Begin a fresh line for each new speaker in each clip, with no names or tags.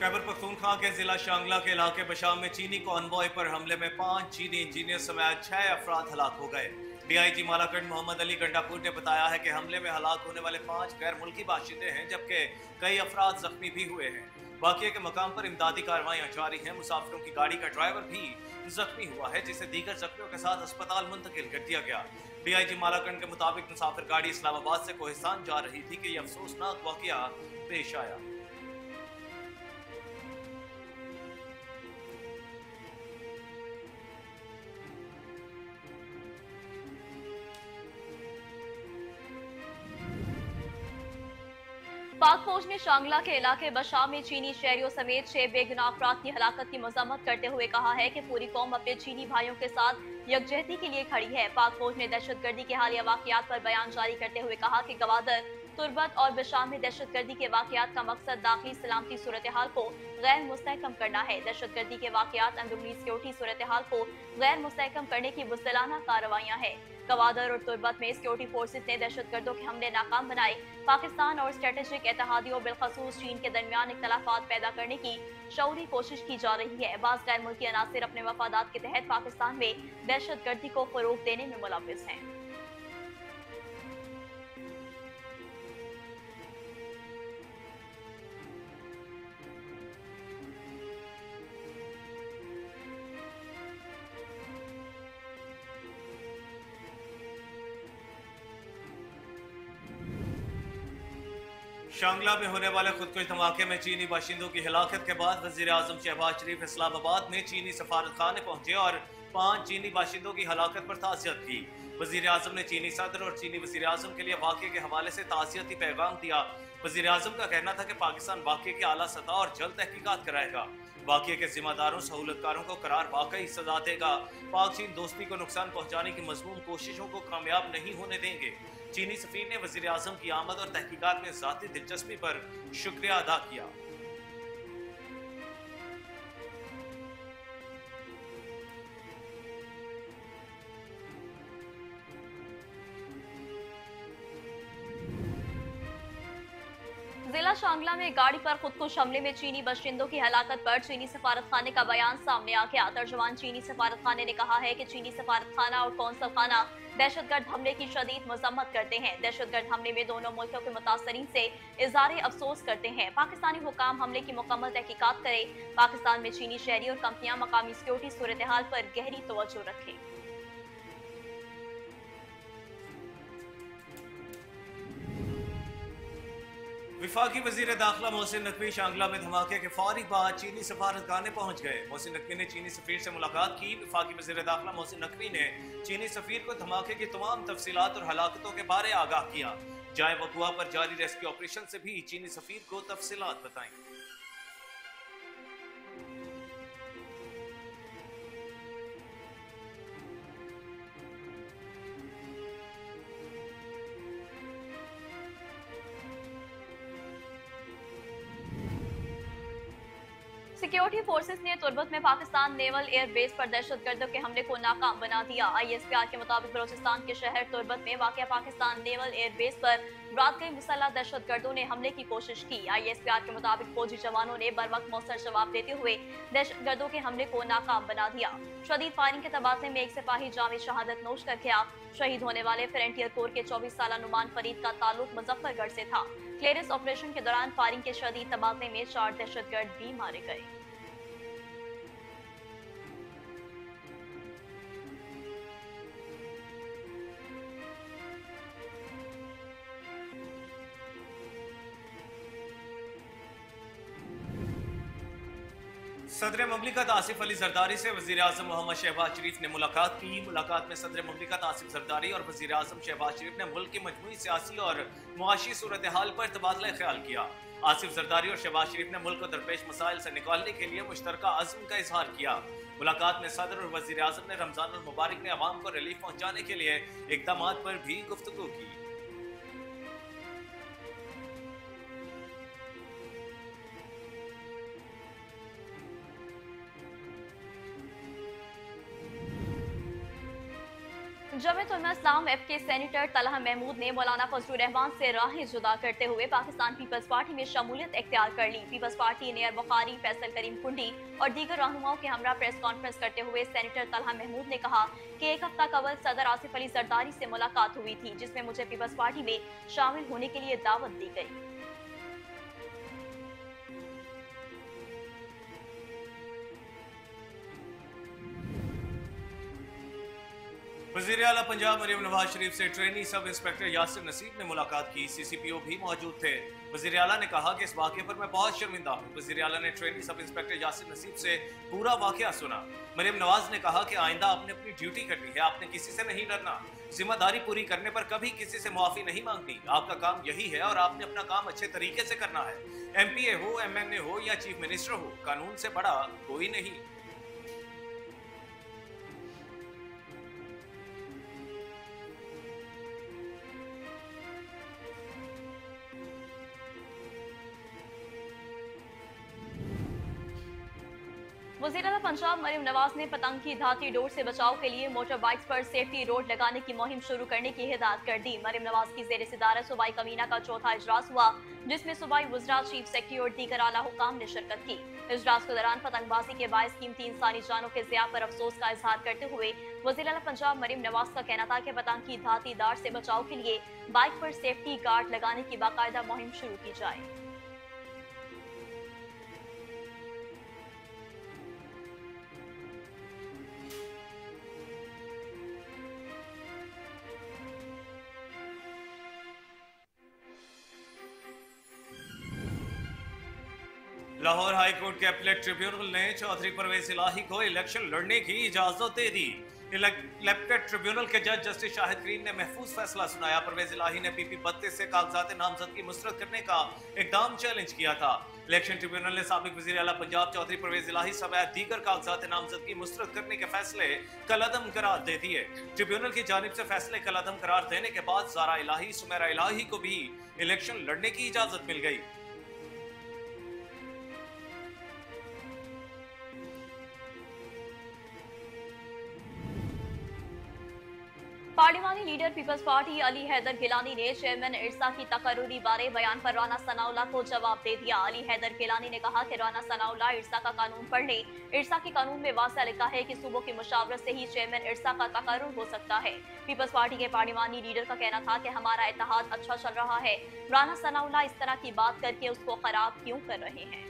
खैबर पख्तूनख्वा के जिला शांगला के इलाके बशाम में चीनी कॉन्वॉय पर हमले में 5 चीनी इंजीनियर समेत 6 अफराद हलाक हो गए। डीआईजी मालाकंड मोहम्मद अली गंडापुर ने बताया है कि हमले में हलाक होने वाले 5 गैर मुल्की बाशिंदे हैं, जबकि कई अफराद जख्मी भी हुए हैं। वाकये के मकाम पर इमदादी कार्रवाइयां जारी हैं। मुसाफिरों की गाड़ी का ड्राइवर भी जख्मी हुआ है, जिसे दीगर जख्मियों के साथ अस्पताल मुंतकिल कर दिया गया। डीआईजी मालाकंड के मुताबिक मुसाफिर गाड़ी इस्लामाबाद से कोहिस्तान जा रही थी कि यह अफसोसनाक वाकया पेश आया।
पाक फौज ने शांगला के इलाके बशाम में चीनी शहरियों समेत 6 बेगुनाह अफराद की हलाकत की मजम्मत करते हुए कहा है कि पूरी कौम अपने चीनी भाइयों के साथ यकजहती के लिए खड़ी है। पाक फौज ने दहशतगर्दी के हालिया वाकयात पर बयान जारी करते हुए कहा कि गवादर, तुर्बत और बशाम में दहशतगर्दी के वाकयात का मकसद दाखिली सलामती सूरत हाल को गैर मुस्तहकम करना है। दहशतगर्दी के वाकयात अंदरूनी सिक्योरिटी सूरत हाल को गैर मुस्तहकम करने की बुज़दिलाना कार्रवाइयां हैं। गवादर और तुर्बत में सिक्योरिटी फोर्सेस ने दहशतगर्दों के हमले नाकाम बनाए। पाकिस्तान और स्ट्रेटेजिक इत्तेहादियों बिलखसूस चीन के दरमियान इख्तलाफात पैदा करने की शऊरी कोशिश की जा रही है। बाज़ गैर मुल्की अनासिर अपने मफादात के तहत पाकिस्तान में दहशतगर्दी को फरोग देने में मुलव्विस हैं।
शांगला में होने वाले खुदकुश धमाके में चीनी बाशिंदों की हिलाकत के बाद वजीर आजम शहबाज शरीफ इस्लामाबाद में चीनी सफारतखाने पहुंचे और 5 चीनी बाशिंदों की हलाकत पर ताज़ियत की। वजीर आजम ने चीनी सदर और चीनी वजीर आजम के लिए वाक़े के हवाले से ताज़ियती पैगाम दिया। वजीर आजम का कहना था कि पाकिस्तान वाक़े की आला सतह और जल्द तहकीकात कराएगा। वाक़े के जिम्मेदारों सहूलतकारों को करार वाकई सजा देगा। पाक चीन दोस्ती को नुकसान पहुंचाने की मजमूम कोशिशों को कामयाब नहीं होने देंगे। चीनी सफीर ने वजीर आजम की आमद और तहकीकात में ज़ाती दिलचस्पी पर शुक्रिया अदा किया।
जिला शांगला में गाड़ी पर खुदकुश हमले में चीनी बाशिंदों की हलाकत पर चीनी सफारत खाने का बयान सामने आ गया। तर्जुमान चीनी सफारत खाने ने कहा है कि चीनी सफारत खाना और कौंसल खाना दहशतगर्द हमले की शदीद मजम्मत करते हैं। दहशतगर्द हमले में दोनों मुल्कों के मुतासरीन से इज़हार अफसोस करते हैं। पाकिस्तानी हुकाम हमले की मुकम्मल तहकीकात करें। पाकिस्तान में चीनी शहरी और कंपनियां मकामी सिक्योरिटी सूरत हाल पर गहरी तवज्जो रखें।
विफाकी वजीर दाखिला मोहसिन नकवी शांगला में धमाके के फौरी बाद चीनी सफारतखाने पहुंच गए। मोहसिन नकवी ने चीनी सफीर से मुलाकात की। विफाकी वजीर दाखिला मोहसिन नकवी ने चीनी सफीर को धमाके की तमाम तफसीलात और हलाकतों के बारे आगाह किया। जाए वकुआ पर जारी रेस्क्यू ऑपरेशन से भी चीनी सफीर को तफसीलात बताई।
सिक्योरिटी फोर्सेस ने तुर्बत में पाकिस्तान नेवल एयर बेस पर दहशतगर्दों के हमले को नाकाम बना दिया। ISPR के मुताबिक बलोचिस्तान के शहर तुर्बत में वाक़या पाकिस्तान नेवल एयर बेस पर रात गई मुसल्लह दहशतगर्दों ने हमले की कोशिश की। ISPR के मुताबिक फौजी जवानों ने बर वक्त मौसर जवाब देते हुए दहशतगर्दों के हमले को नाकाम बना दिया। शदीद फायरिंग के तबादले में एक सिपाही जामी शहादत नोश कर गया। शहीद होने वाले फ्रंटियर कोर के 24 साल नुमान फरीद का ताल्लुक मुजफ्फरगढ़ से था। क्लियरेंस ऑपरेशन के दौरान फायरिंग के शदीद तबादले में 4 दहशतगर्द भी मारे गए।
सदर ममलिकत आसिफ अली जरदारी से वजीर आजम मोहम्मद शहबाज शरीफ ने मुलाकात की। मुलाकात में सदर ममलिकत आसिफ जरदारी और वजीर आजम शहबाज शरीफ ने मुल्क की मजमूई सियासी और मुआशी सूरत हाल पर तबादला ख्याल किया। आसिफ जरदारी और शहबाज शरीफ ने मुल्क को दरपेश मसाइल से निकालने के लिए मुश्तरका अज़्म का इजहार किया। मुलाकात में सदर और वजीर आजम ने रमजान मुबारक में अवाम को रिलीफ पहुंचाने के लिए इक़दाम पर भी गुफ्तगू की।
जमीयत उलमा इस्लाम एफ के सेनेटर तलहा महमूद ने मौलाना फजलुर रहमान से राहें जुदा करते हुए पाकिस्तान पीपल्स पार्टी में शमूलियत इख्तियार कर ली। पीपल्स पार्टी ने बुखारी, फैसल करीम कुंडी और दीगर रहनुमाओं के हमरा प्रेस कॉन्फ्रेंस करते हुए सेनेटर तलहा महमूद ने कहा कि एक हफ्ता कबल सदर आसिफ अली जरदारी से मुलाकात हुई थी, जिसमें मुझे पीपल्स पार्टी में शामिल होने के लिए दावत दी गई।
वज़ीर आला पंजाब मरियम नवाज शरीफ से ट्रेनी सब इंस्पेक्टर यासिर नसीब ने मुलाकात की। CCPO भी मौजूद थे। वज़ीर आला ने कहा कि इस वाक़े पर मैं बहुत शर्मिंदा हूँ। वज़ीर आला ने ट्रेनी सब इंस्पेक्टर यासिर नसीब से पूरा वाक़या सुना। मरियम नवाज ने कहा कि आइंदा आपने अपनी ड्यूटी करनी है, आपने किसी से नहीं डरना, जिम्मेदारी पूरी करने पर कभी किसी से मुआफी नहीं मांगनी। आपका काम यही है और आपने अपना काम अच्छे तरीके से करना है। MPA हो, MNA हो या चीफ मिनिस्टर हो, कानून से बड़ा कोई नहीं।
वज़ीर आला पंजाब मरियम नवाज ने पतंग की धाती डोर से बचाव के लिए मोटर बाइक्स पर सेफ्टी रोड लगाने की मुहिम शुरू करने की हिदायत कर दी। मरियम नवाज की ज़ेर सदारत सूबाई कमीना का चौथा इजलास हुआ, जिसमें सूबाई वज़रा, चीफ सेक्रेटरी और दीगर आला हुकाम ने शिरकत की। इजलास के दौरान पतंगबाजी के बायस कीमती इंसानी जानों के ज़िया पर अफसोस का इजहार करते हुए वज़ीर आला पंजाब मरियम नवाज का कहना था कि पतंग की धाती दार से बचाव के लिए बाइक पर सेफ्टी गार्ड लगाने की बाकायदा मुहिम शुरू की जाए।
लाहौर हाई कोर्ट के अपीलेट ट्रिब्यूनल ने चौधरी परवेज इलाही को इलेक्शन लड़ने की इजाजत दे दी। इलेक्टेड ट्रिब्यूनल के जज जस्टिस शाहिद करीम ने महफूज फैसला सुनाया। परवेज इलाही ने PP 32 से कागजात नामजदगी मुस्तरद करने का इकदाम चैलेंज किया था। इलेक्शन ट्रिब्यूनल ने साबिक वज़ीर आला पंजाब चौधरी परवेज इलाही समेत दीगर कागजात नामजदगी मुस्तरद करने के फैसले कलअदम करार दे दिए। ट्रिब्यूनल की जानिब से फैसले कलअदम करार देने के बाद ज़ारा इलाही, सुमेरा इलाही को भी इलेक्शन लड़ने की इजाजत मिल गई।
पार्लिमानी leader Peoples Party Ali Haider Gilani ने चेयरमैन इरसा की तकर्रुरी बारे बयान पर राना सनाउल्लाह को जवाब दे दिया। अली हैदर गिलानी ने कहा कि राना सनाउल्लाह इरसा का कानून पढ़ ले। इरसा के कानून में वाज़ह लिखा है कि सूबों की मुशावरत से ही चेयरमैन इरसा का तकर्रुर हो सकता है। पीपल्स पार्टी के पार्लिमानी लीडर का कहना था कि हमारा इत्तेहाद अच्छा चल रहा है, राना सनाउल्लाह इस तरह की बात करके उसको खराब क्यों कर रहे हैं।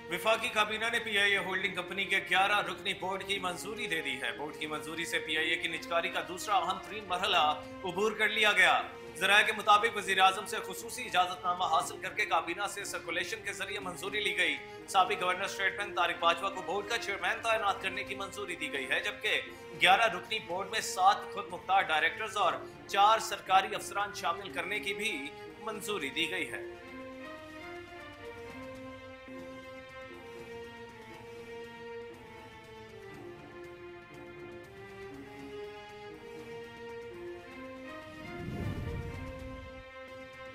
विफाकी काबीना ने PIA होल्डिंग कंपनी के 11 रुकनी बोर्ड की मंजूरी दे दी है। बोर्ड की मंजूरी से PIA की निजकारी का दूसरा अहम तरीन मरहला उबूर कर लिया गया। ज़राए के मुताबिक वज़ीर आज़म से खुसूसी इजाजतनामा हासिल करके काबीना से सर्कुलेशन के जरिए मंजूरी ली गई। साबिक governor state bank Tariq Bajwa को बोर्ड का चेयरमैन तैनात करने की मंजूरी दी गई है, जबकि 11 रुकनी बोर्ड में 7 खुद मुख्तार डायरेक्टर्स और 4 सरकारी अफसरान शामिल करने की भी मंजूरी दी गई है।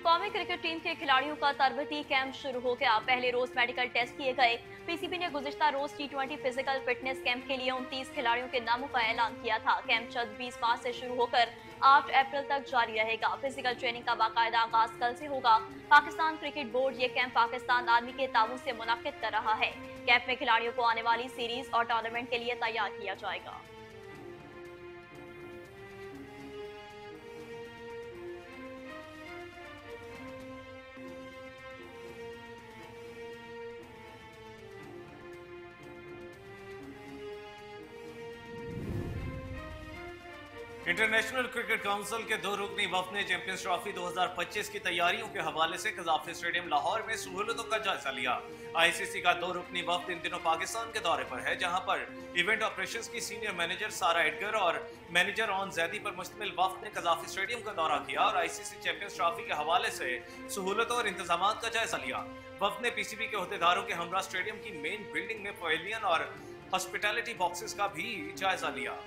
कौमी क्रिकेट टीम के खिलाड़ियों का तरबती कैंप शुरू हो गया। पहले रोज मेडिकल टेस्ट किए गए। PCB ने गुज़िश्ता रोज T20 फिजिकल फिटनेस कैंप के लिए 29 खिलाड़ियों के नामों का ऐलान किया था। कैंप 20 मार्च से शुरू होकर 8 अप्रैल तक जारी रहेगा। फिजिकल ट्रेनिंग का बाकायदा आगाज कल से होगा। पाकिस्तान क्रिकेट बोर्ड ये कैंप पाकिस्तान आर्मी के ताउन से मुनक्किद कर रहा है। कैंप में खिलाड़ियों को आने वाली सीरीज और टूर्नामेंट के लिए तैयार किया जाएगा।
इंटरनेशनल क्रिकेट काउंसिल के 2 रुकनी वफ्द ने चैंपियंस ट्रॉफी 2025 की तैयारियों के हवाले से कज़ाफ़ी स्टेडियम लाहौर में सहूलतों का जायजा लिया। ICC का 2 रुकनी वफ्द इन दिनों पाकिस्तान के दौरे पर है, जहां पर इवेंट ऑपरेशंस की सीनियर मैनेजर सारा एडगर और मैनेजर ऑन जैदी पर मुश्तमिल वफ्द ने कज़ाफ़ी स्टेडियम का दौरा किया और ICC चैंपियंस ट्रॉफी के हवाले से सहूलतों और इंतजाम का जायजा लिया। वफ्द ने PCB के अहदेदारों के हमरा स्टेडियम की मेन बिल्डिंग में पवेलियन और हॉस्पिटैलिटी बॉक्सेस का भी जायजा लिया।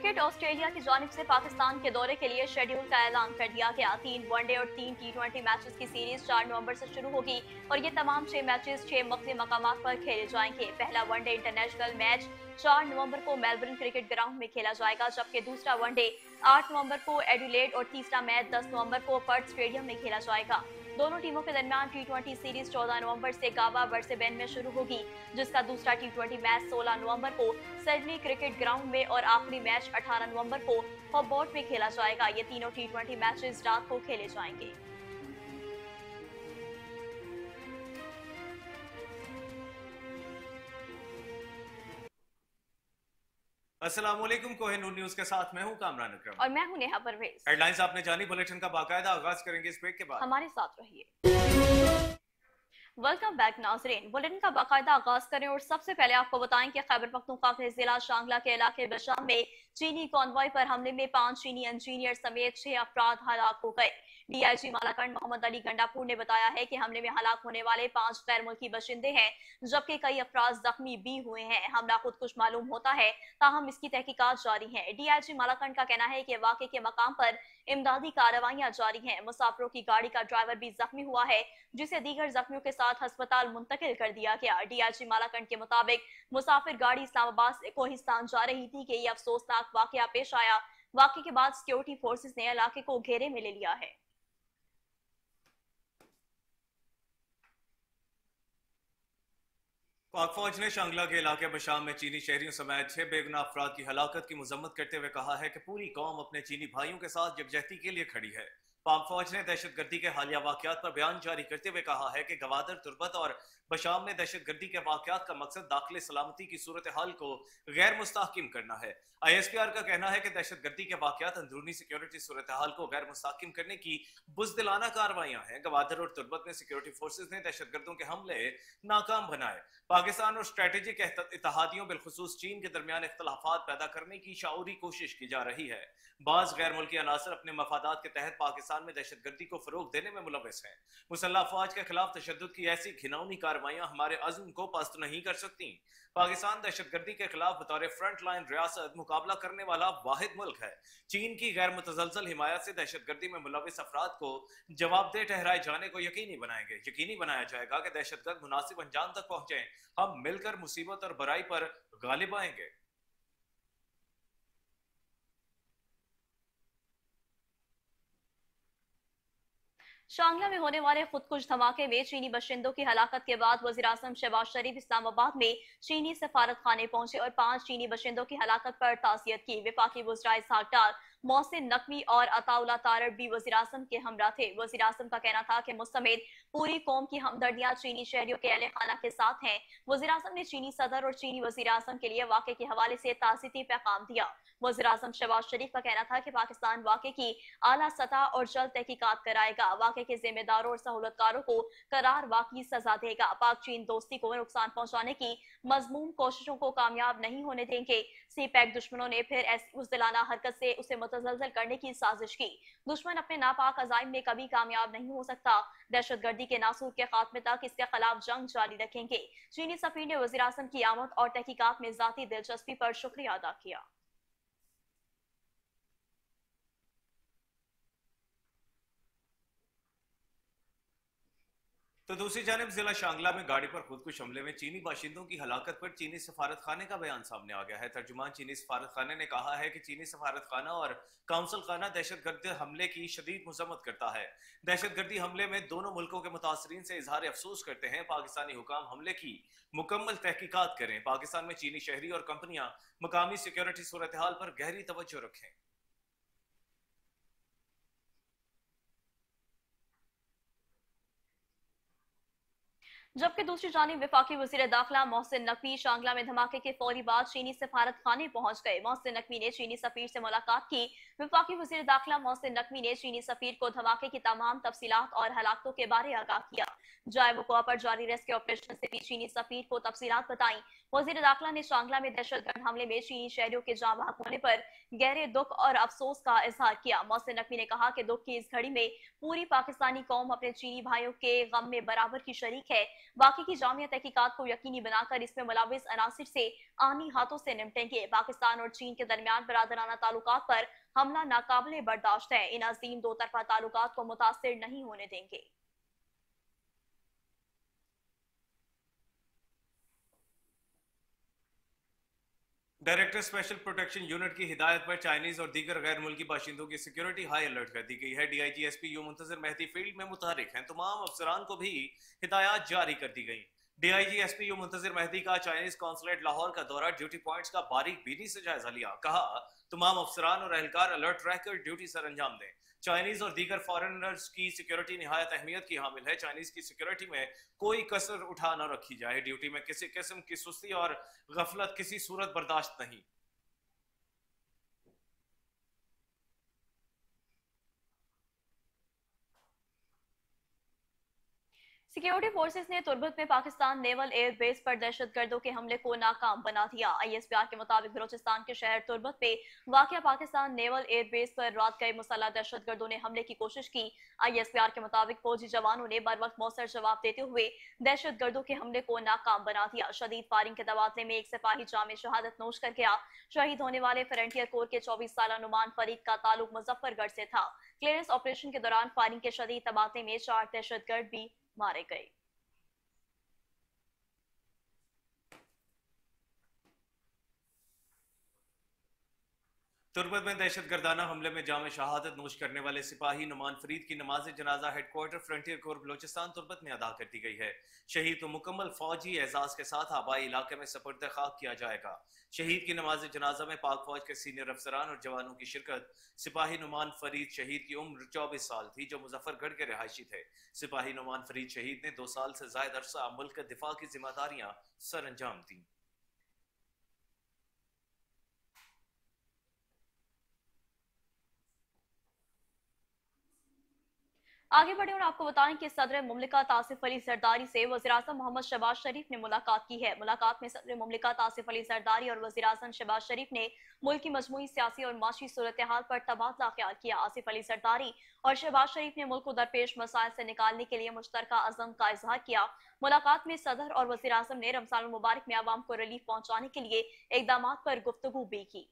क्रिकेट ऑस्ट्रेलिया की जानिब से पाकिस्तान के दौरे के लिए शेड्यूल का ऐलान कर दिया गया। 3 वनडे और 3 T20 मैचेस की सीरीज 4 नवंबर से शुरू होगी और ये तमाम 6 मैचेस 6 मुख्तलिफ मकामात पर खेले जाएंगे। पहला वनडे इंटरनेशनल मैच 4 नवंबर को मेलबर्न क्रिकेट ग्राउंड में खेला जाएगा, जबकि दूसरा वनडे 8 नवंबर को एडिलेड और तीसरा मैच 10 नवंबर को पर्थ स्टेडियम में खेला जाएगा। दोनों टीमों के दरमियान T20 सीरीज 14 नवंबर से गावा वर्सेबेन में शुरू होगी, जिसका दूसरा T20 मैच 16 नवंबर को सिडनी क्रिकेट ग्राउंड में और आखिरी मैच 18 नवंबर को हॉबर्ट में खेला जाएगा। ये तीनों T20 मैचेस रात को खेले जाएंगे।
अस्सलाम वालेकुम, कोहिनूर न्यूज के साथ मैं हूं कामरान अकरम
और मैं हूं नेहा परवेज।
हेडलाइंस आपने जानी, बुलेटिन का बाकायदा आगाज करेंगे इस ब्रेक के बाद।
हमारे साथ रहिए। वेलकम बैक नाजरीन, बुलेटिन का बाकायदा आगाज करें और सबसे पहले आपको बताएं कि खैबर पख्तूनख्वा के जिला शांगला के इलाके बशाम में चीनी कॉन्वॉय पर हमले में 5 चीनी इंजीनियर समेत 6 अफराद हलाक हो गए। डीआईजी मालाकंड मोहम्मद अली गंडापुर ने बताया है कि हमले में हलाक होने वाले 5 गैर मुल्की बशिंदे हैं, जबकि कई अफराद जख्मी भी हुए हैं। हमला खुदकुश मालूम होता है, ताहम इसकी तहकीकात जारी है। डीआईजी मालाकंड का कहना है कि वाक़े के मकाम पर इमदादी कार्रवाइयां जारी हैं। मुसाफिरों की गाड़ी का ड्राइवर भी जख्मी हुआ है, जिसे दीगर जख्मियों के साथ अस्पताल मुंतकिल कर दिया गया। डीआईजी मालाकंड के मुताबिक मुसाफिर गाड़ी इस्लामाबाद से कोहिस्तान जा रही थी कि यह अफसोसनाक वाकया पेश आया। वाकये के बाद सिक्योरिटी फोर्सेस ने इलाके को घेरे में ले लिया है।
पाक फौज ने शांगला के इलाके बशाम में चीनी शहरियों समेत 6 बेगुनाह अफराद की हलाकत की मजम्मत करते हुए कहा है कि पूरी कौम अपने चीनी भाइयों के साथ यकजहती के लिए खड़ी है। पाक फौज ने दहशतगर्दी के हालिया वाकयात पर बयान जारी करते हुए कहा है कि गवादर, तुर्बत और बशाम में दहशतगर्दी के वाकयात का मकसद दाखिली सलामती की सूरत हाल को गैर मुस्तहकिम करना है। ISPR का कहना है कि दहशतगर्दी के वाकयात अंदरूनी सिक्योरिटी सूरत हाल को गैर मुस्तहकिम करने की बुजदिलाना कार्रवाइयां हैं। गवादर और तुर्बत में सिक्योरिटी फोर्सेज ने दहशतगर्दों के हमले नाकाम बनाए। पाकिस्तान और स्ट्रेटेजिक इत्तेहादियों बिलखुसूस चीन के दरमियान इख्तलाफात पैदा करने की शाऊरी कोशिश की जा रही है। बाज गैर मुल्की अनासर अपने मफादात के तहत पाकिस्तान में दहशतगर्दी को फरोग देने में मुलविस हैं। मुसल्लह अफवाज के खिलाफ तशद्दुद की ऐसी घिनौनी कार्रवाइयां हमारे अज़्म को पस्त नहीं कर सकती। पाकिस्तान दहशतगर्दी के खिलाफ बतौर फ्रंट लाइन रियासत मुकाबला करने वाला वाहिद मुल्क है। चीन की गैर मुतजलसल हिमायत से दहशतगर्दी में मुलविस अफराद को जवाबदेह ठहराए जाने को यकीनी बनाया जाएगा कि दहशतगर्द मुनासिब अंजाम तक पहुंचे। हम मिलकर मुसीबत और बुराई पर गालिब आएंगे।
शांगला में होने वाले खुदकुश धमाके में चीनी बशिंदों की हलाकत के बाद वज़ीर-ए-आज़म शहबाज शरीफ इस्लामाबाद में चीनी सफारत खाने पहुंचे और 5 चीनी बशिंदों की हलाकत पर ताज़ियत की। वफाकी वज़ीर इसहाक डार, मोहसिन नकवी और अताउल्ला तारड़ भी वज़ीर-ए-आज़म के हमरा थे। वज़ीर-ए-आज़म का कहना था कि मुस्तमेद पूरी कौम की हमदर्दियां चीनी शहरियों के अहले खाना के साथ हैं। वज़ीर-ए-आज़म ने चीनी सदर और चीनी वज़ीर-ए-आज़म के लिए वाक़े के हवाले से ताज़ियती पैगाम दिया। वज़ीर-ए-आज़म शहबाज शरीफ का कहना था कि पाकिस्तान वाक़े की आला सतह और जल्द तहकीकात कराएगा। वाक़े के जिम्मेदारों और सहूलतकारों को करार वाक़ई सजा देगा। पाक चीन दोस्ती को नुकसान पहुंचाने की मज़मूम कोशिशों को कामयाब नहीं होने देंगे। सीपैक दुश्मनों ने फिर ऐसी बुज़दिलाना हरकत से उसे मुतज़लज़ल करने की साजिश की। दुश्मन अपने नापाक अज़ाइम में कभी कामयाब नहीं हो सकता। दहशतगर्दी के नासूर के खात्मे तक इसके खिलाफ जंग जारी रखेंगे। चीनी सफ़ीर ने वज़ीर-ए-आज़म की आमद और तहकीकात में ज़ाती दिलचस्पी पर शुक्रिया अदा किया।
तो दूसरी जानिब जिला शांगला में गाड़ी पर खुदकुश हमले में चीनी बाशिंदों की हलाकत पर चीनी सफारत खाने का बयान सामने आ गया है। तर्जुमान चीनी सफारत खाने ने कहा है कि चीनी सफारत खाना और काउंसिल खाना दहशतगर्द हमले की शदीद मजम्मत करता है। दहशतगर्दी हमले में दोनों मुल्कों के मुतासरीन से इजहार अफसोस करते हैं। पाकिस्तानी हुकाम हमले की मुकम्मल तहकीकात करें। पाकिस्तान में चीनी शहरी और कंपनियां मकामी सिक्योरिटी सूरत हाल पर गहरी तवज्जो रखें।
जबकि दूसरी जानिब वफाकी वज़ीर दाखिला मोहसिन नकवी शांगला में धमाके के फौरी बाद चीनी सफारत खाने पहुंच गए। मोहसिन नकवी ने चीनी सफीर से मुलाकात की, वफाकी वज़ीर दाखिला मोहसिन नकवी ने चीनी सफीर को धमाके की तमाम तफसीलात और हलाकतों के बारे आगाह किया। जाए वक़ुआ पर जारी रेस्क्यू ऑपरेशन से भी चीनी सफीर को तफसीलात बताई। वज़ीर दाखिला ने शांगला में दहशतगर्द हमले में चीनी शहरियों के जाँ बहक होने पर गहरे दुख और अफसोस का इजहार किया। मोहसिन नकवी ने कहा कि दुख की इस घड़ी में पूरी पाकिस्तानी कौम अपने चीनी भाइयों के गम में बराबर की शरीक है। बाकी की जामिया तहकीकात को यकीनी बनाकर इसमें मुलविस अनासिर से आनी हाथों से निपटेंगे। पाकिस्तान और चीन के दरमियान बरादराना ताल्लुकात पर हमला नाकाबिले बर्दाश्त है। इन अजीम दो तरफा ताल्लुकात को मुतासिर नहीं होने देंगे।
डायरेक्टर स्पेशल प्रोटेक्शन यूनिट की हिदायत पर चाइनीज और दीगर गैर मुल्की बाशिंदों की सिक्योरिटी हाई अलर्ट कर दी गई है। डीआईजी एसपी यू मुंतजर मेहदी फील्ड में मुतहरिक हैं। तमाम अफसरान को भी हिदायत जारी कर दी गई। डीआईजी एसपी यू मुंतजर मेहदी का चाइनीज कॉन्सुलेट लाहौर का दौरा, ड्यूटी पॉइंट्स का बारीक बीनी से जायजा लिया। कहा तमाम अफसरान और एहलकार अलर्ट रहकर ड्यूटी सर अंजाम दें। चाइनीज और दीगर फॉरेनर्स की सिक्योरिटी निहायत अहमियत की हामिल है। चाइनीज की सिक्योरिटी में कोई कसर उठा न रखी जाए। ड्यूटी में किसी किस्म की सुस्ती और गफलत किसी सूरत बर्दाश्त नहीं।
सिक्योरिटी फोर्सेस ने तुर्बत में पाकिस्तान नेवल एयर बेस पर दहशतगर्दों के हमले को नाकाम बना दिया। आईएसपीआर के मुताबिक बलोचिस्तान के शहर तुर्बत में वाक़या पाकिस्तान नेवल एयर बेस पर रात गए मुसल्लह दहशतगर्दों ने हमले की कोशिश की। आईएसपीआर के मुताबिक फौजी जवानों ने बर वक्त मौसर जवाब देते हुए दहशतगर्दों के हमले को नाकाम बना दिया। शदीद फायरिंग के तबादले में एक सिपाही जाम शहादत नोश कर गया। शहीद होने वाले फ्रंटियर कोर के 24 साल नुमान फरीद का ताल्लुक मुजफ्फरगढ़ से था। क्लियरेंस ऑपरेशन के दौरान फायरिंग के शदीद तबादले में 4 दहशतगर्द भी मारे गए।
तुर्बत में दहशतगर्दाना हमले में जाम शहादत नोश करने वाले सिपाही नुमान फरीद की नमाज जनाजा headquarter frontier core Balochistan Turbat में अदा कर दी गई है। शहीद को मुकम्मल फौजी एजाज के साथ आबाई इलाके में सपुर्द खाक किया जाएगा। शहीद की नमाज जनाजा में पाक फौज के सीनियर अफसरान और जवानों की शिरकत। सिपाही नुमान फरीद शहीद की उम्र 24 साल थी, जो मुजफ्फरगढ़ के रिहायशी थे। सिपाही नुमान फरीद शहीद ने 2 साल से ज्यादा अरसा मुल्क के दिफा की जिम्मेदारियां सर अंजाम दी।
आगे बढ़े और आपको बताएं कि सदर मुमलिकत आसिफ अली जरदारी से वज़ीर-ए-आज़म मोहम्मद शहबाज शरीफ ने मुलाकात की है। मुलाकात में सदर मुमलिकत आसिफ अली जरदारी और वज़ीर-ए-आज़म शहबाज शरीफ ने मुल्क की मजमूई सियासी और माशी सूरत हाल पर तबादला ख्याल किया। आसिफ अली जरदारी और शहबाज शरीफ ने मुल्क को दरपेश मसाइल से निकालने के लिए मुश्तरका अज़म का इजहार किया। मुलाकात में सदर और वज़ीर-ए-आज़म ने रमज़ान मुबारक में आवाम को रिलीफ पहुंचाने के लिए इकदाम पर गुफ्तगू भी की।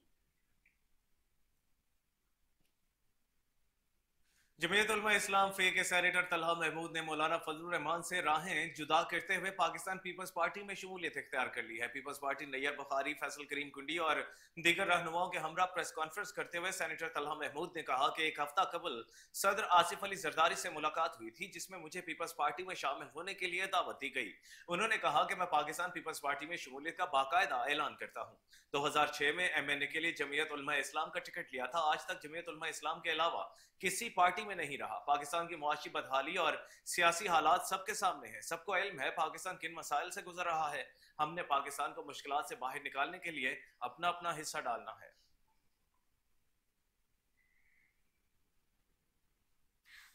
जमीयत उलमा इस्लाम फे के सेनेटर तलहा महमूद ने मौलाना फजलुर रहमान से राहें जुदा करते हुए पाकिस्तान पीपल्स पार्टी में शमूलियत इख्तियार कर ली है। पीपल्स पार्टी नैयर बुखारी, फैसल करीम कुंडी और दीगर रहनुमाओं के हमरा प्रेस कॉन्फ्रेंस करते हुए सेनेटर तलहा महमूद ने कहा कि एक हफ्ता कबल सदर आसिफ अली जरदारी से मुलाकात हुई थी, जिसमें मुझे पीपल्स पार्टी में शामिल होने के लिए दावत दी गई। उन्होंने कहा कि मैं पाकिस्तान पीपल्स पार्टी में शमूलियत का बाकायदा ऐलान करता हूँ। 2006 में MNA के लिए जमीयत उलमा इस्लाम का टिकट लिया था। आज तक जमीयत उलमा इस्लाम के अलावा किसी पार्टी में नहीं रहा। पाकिस्तान की मुआशी बदहाली और सियासी हालात सबके सामने है। सबको इल्म है पाकिस्तान किन मसाइल से गुजर रहा है। हमने पाकिस्तान को मुश्किलात से बाहर निकालने के लिए अपना अपना हिस्सा डालना है।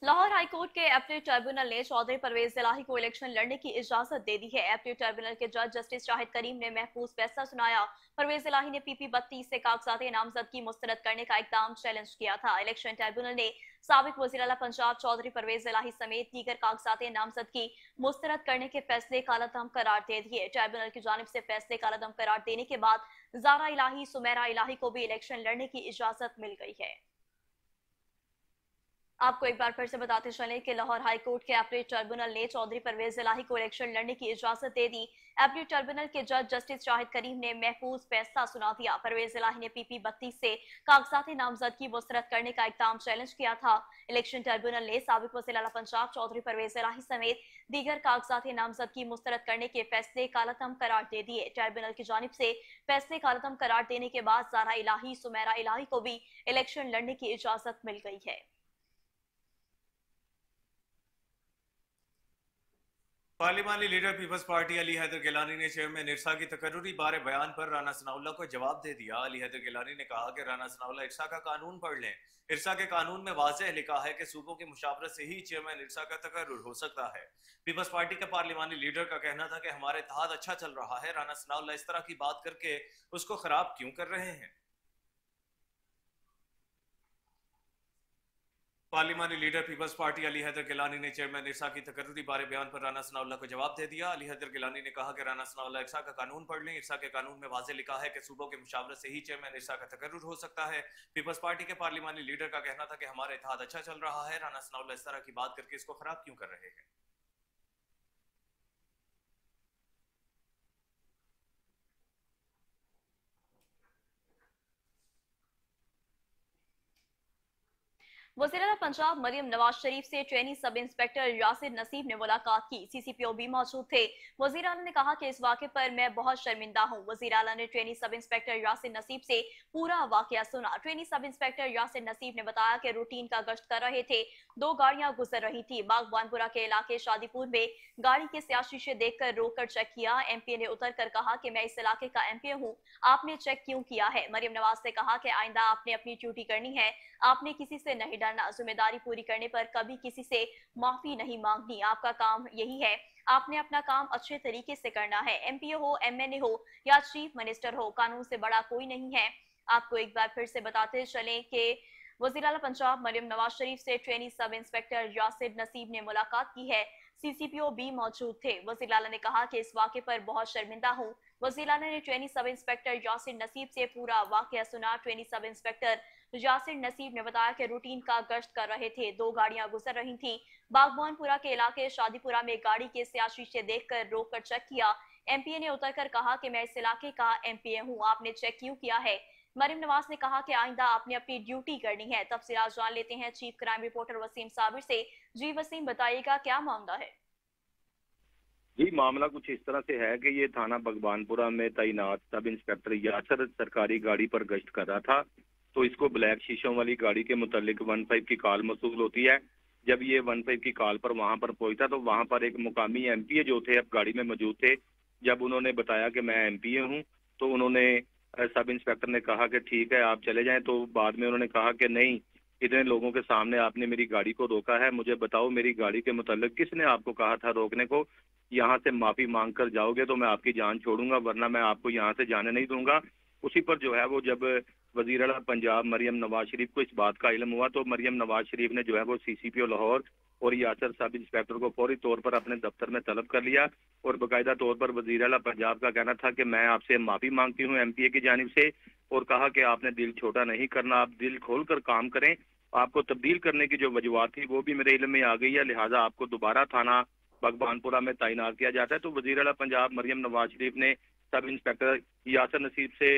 लाहौर हाईकोर्ट के एपलेट ट्रिब्यूनल ने चौधरी परवेज इलाही को इलेक्शन लड़ने की इजाजत दे दी है। एपलेट ट्रिब्यूनल के जज जस्टिस शाहिद करीम ने महफूज फैसला सुनाया। परवेज इलाही ने PP 32 से कागजात नामजदगी मुस्तरद करने का इकदाम चैलेंज किया था। इलेक्शन ट्रिब्यूनल ने साबिक वज़ीर आला पंजाब चौधरी परवेज इलाही समेत दीगर कागजात नामजदगी मुस्तरद करने के फैसले कालअदम करार दे दिए। ट्रिब्यूनल की जानिब से फैसले कालअदम करार देने के बाद ज़ारा इलाही, सुमेरा इलाही को भी इलेक्शन लड़ने की इजाजत मिल गई है। आपको एक बार फिर से बताते चलें कि लाहौर हाईकोर्ट के एपलेट ट्रिब्यूनल ने चौधरी परवेज इलाही को इलेक्शन लड़ने की इजाजत दे दी। एपलेट ट्रिब्यूनल के जज जस्टिस शाहिद करीम ने महफूज फैसला सुना दिया। परवेज इलाही ने PP 32 से कागजात नामजदगी मुस्तरद करने का इकदाम चैलेंज किया था। इलेक्शन ट्रिब्यूनल ने साबिक वज़ीर आला पंजाब चौधरी परवेज इलाही समेत दीगर कागजात नामजदगी मुस्तरद करने के फैसले कालअदम करार दे दिए। ट्रिब्यूनल की जानिब से फैसले कालअदम करार देने के बाद ज़ारा इलाही, सुमेरा इलाही को भी इलेक्शन लड़ने की इजाजत मिल गई है।
पार्लिमानी leader Peoples Party Ali Haider Gilani ने चेयरमैन इरसा की तकर्रुरी बारे बयान पर राना सनाउल्लाह को जवाब दे दिया। अली हैदर गिलानी ने कहा कि राना सनाउल्लाह इरसा का कानून पढ़ लें। इरसा के कानून में वाज़ेह लिखा है कि सूबों की मुशावरत से ही चेयरमैन इरसा का तकर्रुर हो सकता है। पीपल्स पार्टी के पार्लिमानी लीडर का कहना था कि हमारा इत्तेहाद अच्छा चल रहा है, राना सनाउल्लाह इस तरह की बात करके उसको खराब क्यों कर रहे हैं। पार्लिमानी leader Peoples Party Ali Haider Gilani ने चेयरमैन इरसा की तकर्रुरी बारे बयान पर राना सनाउल्लाह को जवाब दे दिया। अली हैदर गिलानी ने कहा कि राना सनाउल्लाह इरसा का कानून पढ़ लें। इरसा के कानून में वाज़ेह लिखा है कि सूबों के मुशावरत से ही चेयरमैन इरसा का तकर्रुर हो सकता है। पीपल्स पार्टी के पार्लिमानी लीडर का कहना था कि हमारा इत्तेहाद अच्छा चल रहा है, राना सनाउल्लाह इस तरह की बात करके इसको खराब क्यों कर रहे हैं।
वज़ीर-ए-आला पंजाब मरियम नवाज शरीफ से ट्रेनी सब इंस्पेक्टर यासिर नसीब ने मुलाकात की। सीसीपीओ भी मौजूद थे। वज़ीर आला ने कहा कि इस वाक़े पर मैं बहुत शर्मिंदा हूँ। वज़ीर आला ने ट्रेनी सब इंस्पेक्टर यासिर नसीब से पूरा वाक़या सुना। ट्रेनी सब इंस्पेक्टर यासिर नसीब ने बताया कि रूटीन का गश्त कर रहे थे, 2 गाड़ियां गुजर रही थी। बागबानपुरा के इलाके शादीपुर में गाड़ी के स्याह शीशे देखकर रोककर चेक किया। एमपीए ने उतर कर कहा कि मैं इस इलाके का एमपीए हूँ, आपने चेक क्यों किया है। मरियम नवाज ने कहा कि आइंदा आपने अपनी ड्यूटी करनी है, आपने किसी से नहीं डरना। जिम्मेदारी पूरी करने पर कभी किसी से माफी नहीं मांगनी, आपका काम यही है। आपने अपना काम अच्छे तरीके से करना है। एमपीए हो, एमएनए हो या चीफ मिनिस्टर हो, कानून से बड़ा कोई नहीं है। आपको एक बार फिर से बताते चलें कि वज़ीर आला पंजाब मरियम नवाज शरीफ से ट्रेनी सब इंस्पेक्टर यासिर नसीब ने मुलाकात की है। सीसीपीओ भी मौजूद थे। वज़ीर आला ने कहा कि इस वाक़े पर बहुत शर्मिंदा हूँ। वज़ीर आला ने ट्रेनी सब इंस्पेक्टर यासिर नसीब से पूरा वाक़या सुना। ट्रेनी सब इंस्पेक्टर यासिर नसीब ने बताया कि रूटीन का गश्त कर रहे थे, 2 गाड़ियां गुजर रही थीं। बागबानपुरा के इलाके शादीपुरा में गाड़ी के स्याह शीशे देखकर रोककर चेक किया। एमपीए ने उतरकर कहा कि मैं इस इलाके का एमपीए हूं, आपने चेक क्यों किया है। मरियम नवाज ने कहा कि आइंदा आपने अपनी ड्यूटी करनी है। तफसीलात जान लेते हैं chief crime reporter Waseem Sabir से। जी वसीम, बताइएगा क्या मामला है।
जी, मामला कुछ इस तरह से है कि ये थाना बगबानपुरा में तैनात सब इंस्पेक्टर यासर सरकारी गाड़ी पर गश्त कर रहा था, तो इसको ब्लैक शीशों वाली गाड़ी के मुतालिक 15 की कॉल मसूल होती है। जब ये 15 की कॉल पर वहां पर पहुंचा तो वहां पर एक मुकामी एमपीए जो थे अब गाड़ी में मौजूद थे। जब उन्होंने बताया कि मैं एमपीए हूं तो उन्होंने सब इंस्पेक्टर ने कहा कि ठीक है आप चले जाएं। तो बाद में उन्होंने कहा कि नहीं, इतने लोगों के सामने आपने मेरी गाड़ी को रोका है, मुझे बताओ मेरी गाड़ी के मुतालिक किसने आपको कहा था रोकने को। यहाँ से माफी मांग कर जाओगे तो मैं आपकी जान छोड़ूंगा, वरना मैं आपको यहाँ से जाने नहीं दूंगा। उसी पर जो है वो जब वजीर आला पंजाब मरियम नवाज शरीफ को इस बात का इल्म हुआ तो मरियम नवाज शरीफ ने जो है वो सीसीपीओ लाहौर और यासर सब इंस्पेक्टर को फौरी तौर पर अपने दफ्तर में तलब कर लिया। और बाकायदा तौर पर वजीर आला पंजाब का कहना था कि मैं आपसे माफी मांगती हूँ एमपीए की जानिब से, और कहा कि आपने दिल छोटा नहीं करना, आप दिल खोल कर काम करें। आपको तब्दील करने की जो वजूहत थी वो भी मेरे इल्म में आ गई है, लिहाजा आपको दोबारा थाना बगबानपुरा में तैनात किया जाता है। तो वजीर आला पंजाब मरियम नवाज शरीफ ने सब इंस्पेक्टर यासर नसीब से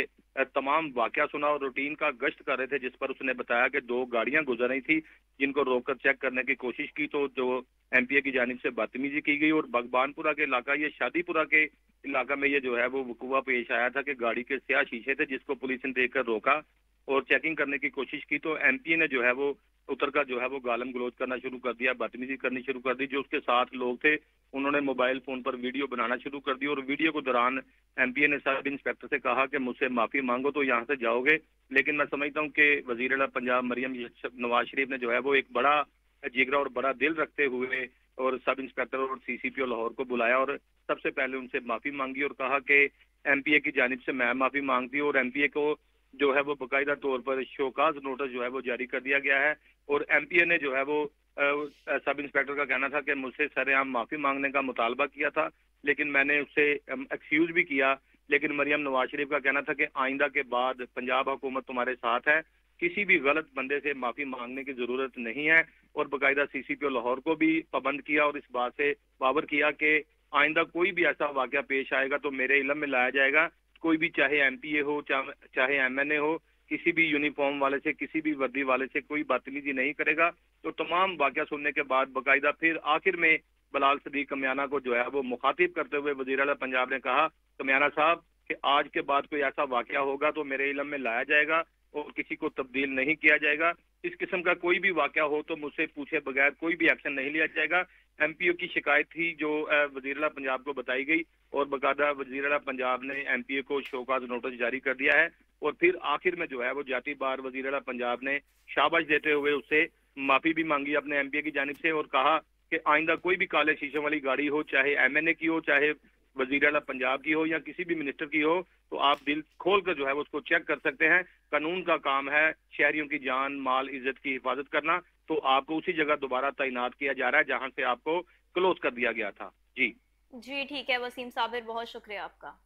तमाम वाकया सुना और रूटीन का गश्त कर रहे थे, जिस पर उसने बताया कि 2 गाड़ियां गुजर रही थी जिनको रोककर चेक करने की कोशिश की तो जो एमपीए की जानिब से बदतमीजी की गई। और बगबानपुरा के इलाका, ये शादीपुरा के इलाका में ये जो है वो वकूआ पेश आया था कि गाड़ी के स्याह शीशे थे जिसको पुलिस ने देखकर रोका और चेकिंग करने की कोशिश की तो एमपीए ने जो है वो उतर का जो है वो गालम गलोच करना शुरू कर दिया, बदतमीजी करनी शुरू कर दी। जो उसके साथ लोग थे उन्होंने मोबाइल फोन पर वीडियो बनाना शुरू कर दी और वीडियो के दौरान एमपीए ने सब इंस्पेक्टर से कहा कि मुझसे माफी मांगो तो यहाँ से जाओगे। लेकिन मैं समझता हूँ कि वजीर आला पंजाब मरियम नवाज शरीफ ने जो है वो एक बड़ा जिगरा और बड़ा दिल रखते हुए और सब इंस्पेक्टर और सीसीपीओ लाहौर को बुलाया और सबसे पहले उनसे माफी मांगी और कहा कि एमपीए की जानिब से मैं माफी मांगती हूँ। और एमपीए को जो है वो बाकायदा तौर पर शोकाज नोटिस जो है वो जारी कर दिया गया है। और एमपीए ने जो है वो सब इंस्पेक्टर का कहना था कि मुझसे सरेआम माफी मांगने का मुतालबा किया था, लेकिन मैंने उससे एक्सक्यूज भी किया। लेकिन मरियम नवाज शरीफ का कहना था कि आइंदा के बाद पंजाब हुकूमत तुम्हारे साथ है, किसी भी गलत बंदे से माफी मांगने की जरूरत नहीं है। और बाकायदा सीसीपीओ लाहौर को भी पाबंद किया और इस बात से बावर किया कि आइंदा कोई भी ऐसा वाकया पेश आएगा तो मेरे इल्म में लाया जाएगा। कोई भी चाहे एमपीए हो चाहे एमएनए हो, किसी भी यूनिफॉर्म वाले से किसी भी वर्दी वाले से कोई बदतमीजी नहीं करेगा। तो तमाम वाकया सुनने के बाद बाकायदा फिर आखिर में बलाल सदीक कमियाना को जो है वो मुखातिब करते हुए वजीर आला पंजाब ने कहा, कमियाना साहब कि आज के बाद कोई ऐसा वाकया होगा तो मेरे इल्म में लाया जाएगा और किसी को तब्दील नहीं किया जाएगा। इस किस्म का कोई भी वाकया हो तो मुझसे पूछे बगैर कोई भी एक्शन नहीं लिया जाएगा। एमपीओ की शिकायत थी जो वजीर पंजाब को बताई गई और बाकायदा वजीर पंजाब ने एमपीओ को शोकाज नोटिस जारी कर दिया है और फिर आखिर में जो है वो जाती बार वजीर पंजाब ने शाबाश देते हुए उससे माफी भी मांगी अपने एमपीओ की जानिब से और कहा कि आइंदा कोई भी काले शीशे वाली गाड़ी हो, चाहे एमएनए की हो, चाहे वजीर पंजाब की हो या किसी भी मिनिस्टर की हो, तो आप दिल खोल कर जो है वो उसको चेक कर सकते हैं। कानून का काम है शहरियों की जान माल इज्जत की हिफाजत करना, तो आपको उसी जगह दोबारा तैनात किया जा रहा है जहां से आपको क्लोज कर दिया गया था। जी
ठीक है वसीम साबिर, बहुत शुक्रिया आपका।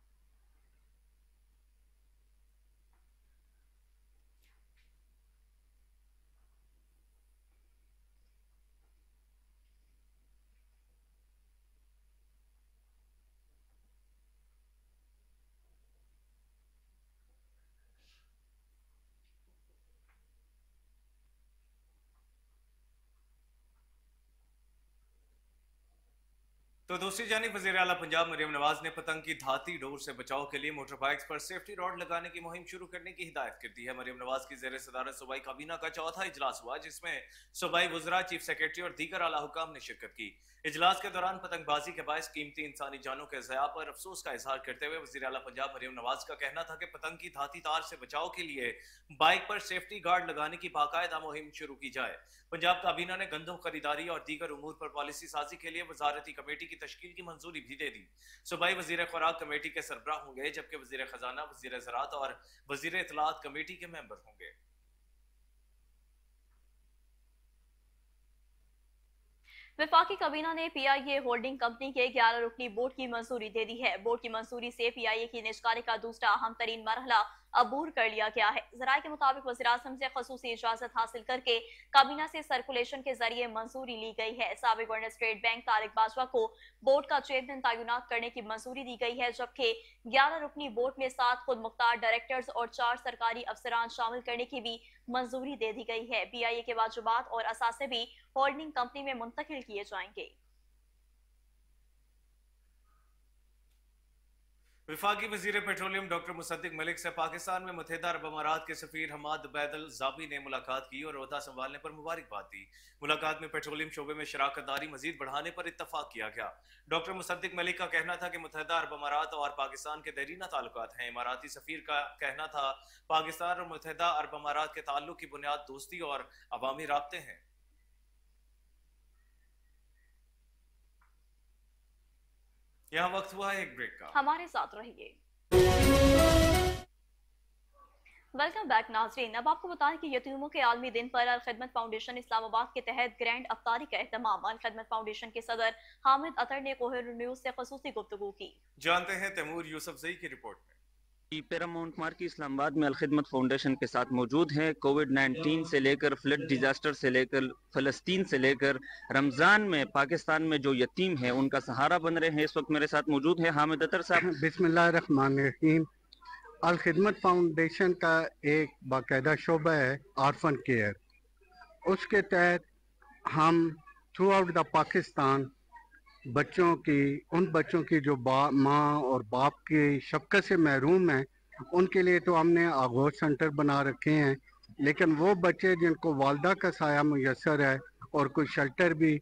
तो दूसरी जानिब वज़ीर आला पंजाब मरियम नवाज ने पतंग की धाती डोर से बचाव के लिए मोटर बाइक्स पर सेफ्टी रॉड लगाने की मुहिम शुरू करने की हिदायत कर दी है। मरियम नवाज की ज़ेर सदारत सूबाई काबीना का चौथा इजलास हुआ जिसमें सूबाई वज़रा, चीफ सेक्रेटरी और दीगर आला हुकाम ने शिरकत की। इजलास के दौरान पतंगबाजी के बायस कीमती इंसानी जानों के ज़या पर अफसोस का इजहार करते हुए वज़ीर आला पंजाब मरियम नवाज का कहना था कि पतंग की धाती तार से बचाव के लिए बाइक पर सेफ्टी गार्ड लगाने की बाकायदा मुहिम शुरू की जाए। पंजाब काबीना ने गंदम खरीदारी और दीगर उमूर पर पॉलिसी साजी के लिए वजारती कमेटी की तश्कील की मंजूरी भी दे दी। सूबाई वजीर खुराक कमेटी के सरबराह होंगे जबकि वजीर खजाना, वजीर ज़राअत और वजीर इत्तलात कमेटी के मेंबर होंगे।
वफाकी काबीना ने पीआईए होल्डिंग कंपनी के 11 रुकनी बोर्ड की मंजूरी दे दी है। बोर्ड की मंजूरी से पीआईए की निजकारी का दूसरा अहम तरीन मरहला अबूर कर लिया गया है। जराये के मुताबिक वज़ीर-ए-आज़म से खसूसी इजाजत हासिल करके काबीना से सर्कुलेशन के जरिए मंजूरी ली गई है। साबिक governor state bank Tariq Bajwa को बोर्ड का चेयरमैन तैनात करने की मंजूरी दी गई है, जबकि 11 रुकनी बोर्ड में 7 खुद मुख्तार डायरेक्टर्स और 4 सरकारी अफसरान शामिल करने की भी मंजूरी दे दी गई है। पीआईए के वाजिबात और असासे भी होल्डिंग कंपनी में मुंतकिल किए जाएंगे।
वफाकी वजीर पेट्रोलियम डॉक्टर मुसद्दिक मलिक से पाकिस्तान में मुत्तहिदा अरब अमारात के सफीर हमाद बैदल जाबी ने मुलाकात की और ओहदा संभालने पर मुबारकबाद दी। मुलाकात में पेट्रोलियम शोबे में शराकतदारी मजीद बढ़ाने पर इत्तफाक किया गया। डॉक्टर मुसद्दिक मलिक का कहना था कि मुत्तहिदा अरब अमारात और पाकिस्तान के देरीना ताल्लुकात हैं। इमाराती सफीर का कहना था पाकिस्तान और मुत्तहिदा अरब अमारात के ताल्लुक की बुनियाद दोस्ती और अवामी राब्ते हैं। यहाँ वक्त हुआ है एक ब्रेक का,
हमारे साथ रहिए। वेलकम बैक नाजरीन। अब आपको बताएं कि यतीमों के आलमी दिन पर अल खिदमत फाउंडेशन इस्लामाबाद के तहत ग्रैंड अफ्तारी का एहतमाम। अल खिदमत फाउंडेशन के सदर हामिद अतर ने कोहिनूर न्यूज से खसूसी गुफ्तगू की।
जानते हैं तैमूर यूसुफजई की रिपोर्ट में।
पैरामाउंट मार्की इस्लामाबाद में अल खिदमत फाउंडेशन के साथ मौजूद हैं। कोविड-19 से लेकर फ्लड डिजास्टर से लेकर फ़लस्तीन से लेकर रमज़ान में पाकिस्तान में जो यतीम है उनका सहारा बन रहे हैं। इस वक्त मेरे साथ मौजूद है हामिद अतर साहब।
बिस्मिल्लाहिर्रहमानिर्रहीम। अल खिदमत फाउंडेशन का एक बाकायदा शोबा है आर्फन केयर। उसके तहत हम थ्रू आउट द पाकिस्तान उन बच्चों की जो माँ और बाप की शफ़क़त से महरूम हैं, उनके लिए तो हमने आगोश सेंटर बना रखे हैं, लेकिन वो बच्चे जिनको वालदा का साया मुयस्सर है और कोई शेल्टर भी,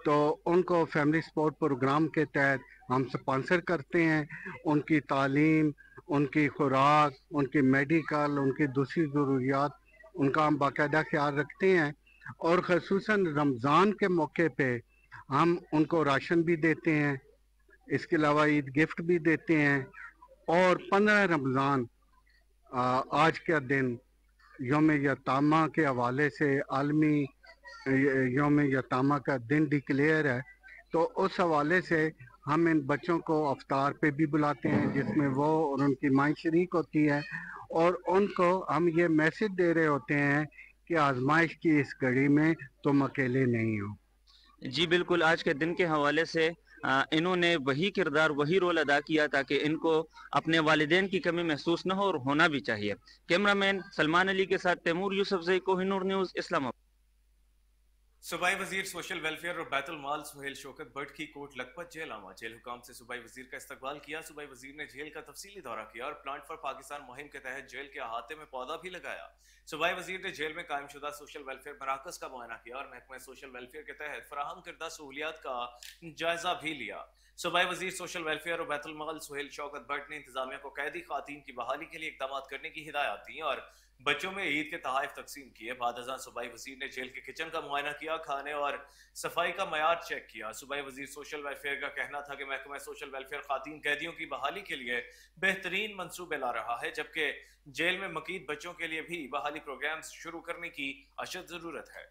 तो उनको फैमिली सपोर्ट प्रोग्राम के तहत हम स्पॉन्सर करते हैं। उनकी तालीम, उनकी खुराक, उनकी मेडिकल, उनकी दूसरी ज़रूरियात, उनका हम बाकायदा ख्याल रखते हैं। और ख़ुसूसन रमज़ान के मौके पे हम उनको राशन भी देते हैं, इसके अलावा ईद गिफ्ट भी देते हैं। और 15 रमज़ान आज का दिन यौम यतामा के हवाले से आलमी यौम यतामा का दिन डिक्लेयर है, तो उस हवाले से हम इन बच्चों को अफ्तार पे भी बुलाते हैं जिसमें वो और उनकी माँ शरीक होती है, और उनको हम ये मैसेज दे रहे होते हैं कि आजमाइश की इस घड़ी में तुम अकेले नहीं हो।
जी बिल्कुल, आज के दिन के हवाले से इन्होंने वही किरदार, वही रोल अदा किया ताकि इनको अपने वालिदैन की कमी महसूस न हो और होना भी चाहिए। कैमरामैन सलमान अली के साथ तैमूर यूसुफजई, कोहिनूर न्यूज़, इस्लामाबाद।
सूबाई वजीर सोशल वेलफेयर और बैतुल माल सुहेल शौकत भट्ट की कोट लखपत जेल आमा। जेल हुकाम से सूबाई वजीर का इस्तकबाल किया। सूबाई वजीर ने जेल का तफसीली दौरा किया और प्लांट फॉर पाकिस्तान मुहिम के तहत जेल के अहाते में पौधा भी लगाया। सूबाई वजीर ने जेल में कायम शुदा सोशल वेलफेयर मराकज का मुआयना किया और महकमा सोशल वेलफेयर के तहत फराहम करदा सहूलियात का जायजा भी लिया। सूबाई वजीर सोशल वेलफेयर और बैतुल माल सुहेल शौकत भट्ट ने इंतजामिया को कैदी खातीन की बहाली के लिए इकदाम करने की हिदायत दी और बच्चों में ईद के तोहफे तकसीम किए। बाद अज़ां सूबाई वजीर ने जेल के किचन का मुआयना किया, खाने और सफाई का मयार चेक किया। सूबाई वजीर सोशल वेलफेयर का कहना था कि महकमा सोशल वेलफेयर खातीन कैदियों की बहाली के लिए बेहतरीन मंसूबे ला रहा है, जबकि जेल में मकीद बच्चों के लिए भी बहाली प्रोग्राम शुरू करने की अशद जरूरत है।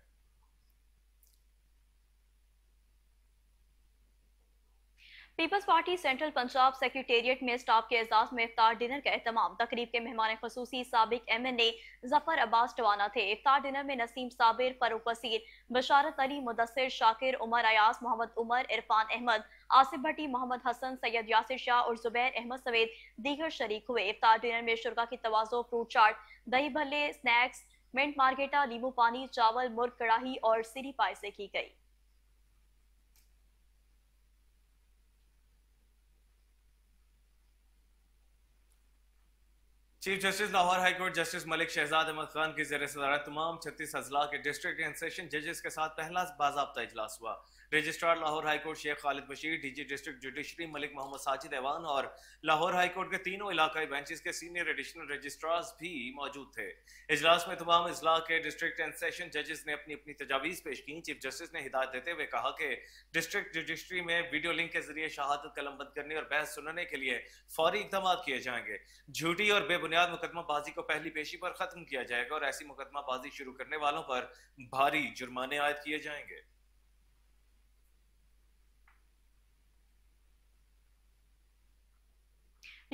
Peoples Party central Punjab secretariat में स्टाफ के एजाज में इफ्तार डिनर का एहतमाम। तकरीब के मेहमान खसूसी साबिक MNA जफर अब्बास टवाना थे। इफ्तार डिनर में नसीम साबिर, फरूक वसीर, बशारत अली, मुदस्सिर शाकिर, उमर अयास, मोहम्मद उमर, इरफान अहमद, आसिफ भट्टी, मोहम्मद हसन, सैयद यासिर शाह और जुबैर अहमद समेत दीगर शरीक हुए। इफ्तार डिनर में शुरका की तवाज़ो, फ्रूट चाट, दही भल्ले, स्नैक्स, मिंट मार्केटा, नींबू पानी, चावल, मुर्ग कड़ाही और सिरी पाई से की गई।
Chief justice Lahore high court justice Malik Shahzad Ahmad Khan की ज़ेर सदारत तमाम 36 अजला के डिस्ट्रिक्ट एंड सेशन जजेस के साथ पहला बाज़ाब्ता इजलास हुआ। Registrar Lahore high court Sheikh Khalid Bashir, DG district judiciary Malik Mohammad Sajid ऐवान और लाहौर हाईकोर्ट के तीनों इलाकाई बेंचेस के सीनियर एडिशनल रजिस्ट्रार्स भी मौजूद थे। इजलास में तमाम अजला के डिस्ट्रिक्ट एंड सेशन जजेस ने अपनी अपनी तजावीज़ पेश की। चीफ जस्टिस ने हिदायत देते हुए कहा कि डिस्ट्रिक्ट जुडिशरी में वीडियो लिंक के जरिए शहादत कलमबंद करने और बहस सुनने के लिए फौरी इकदाम किए जाएंगे। झूठी और बेबुनियाद मुकदमाबाजी को पहली पेशी पर खत्म किया जाएगा और ऐसी मुकदमाबाजी शुरू करने वालों पर भारी जुर्माने आयद किए जाएंगे।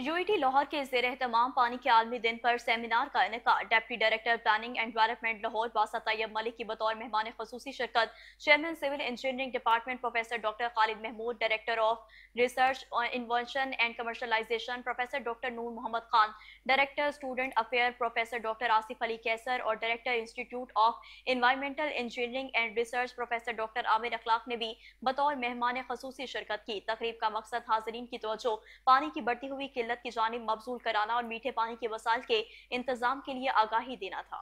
UET लाहौर के ज़ेर एहतमाम पानी के आलमी दिन पर सेमिनार का इनेकाद। Deputy director planning and development Lahore बासा तैयब मलिक की बतौर मेहमान खसूसी शिरकत। Chairman civil engineering department professor doctor Khalid Mahmood, director of research invention and commercialisation professor doctor Noor Mohammad Khan, director student affair professor doctor Asif Ali Qaiser और director institute of environmental engineering and research professor doctor Amir Akhlaq ने भी बतौर मेहमान खसूसी शिरकत की। तकरीब का मकसद हाज़रीन की तवज्जो पानी की बढ़ती हुई किल्लत की जानिब मबजूल कराना और मीठे पानी के वसाइल के इंतजाम के लिए आगाही देना था।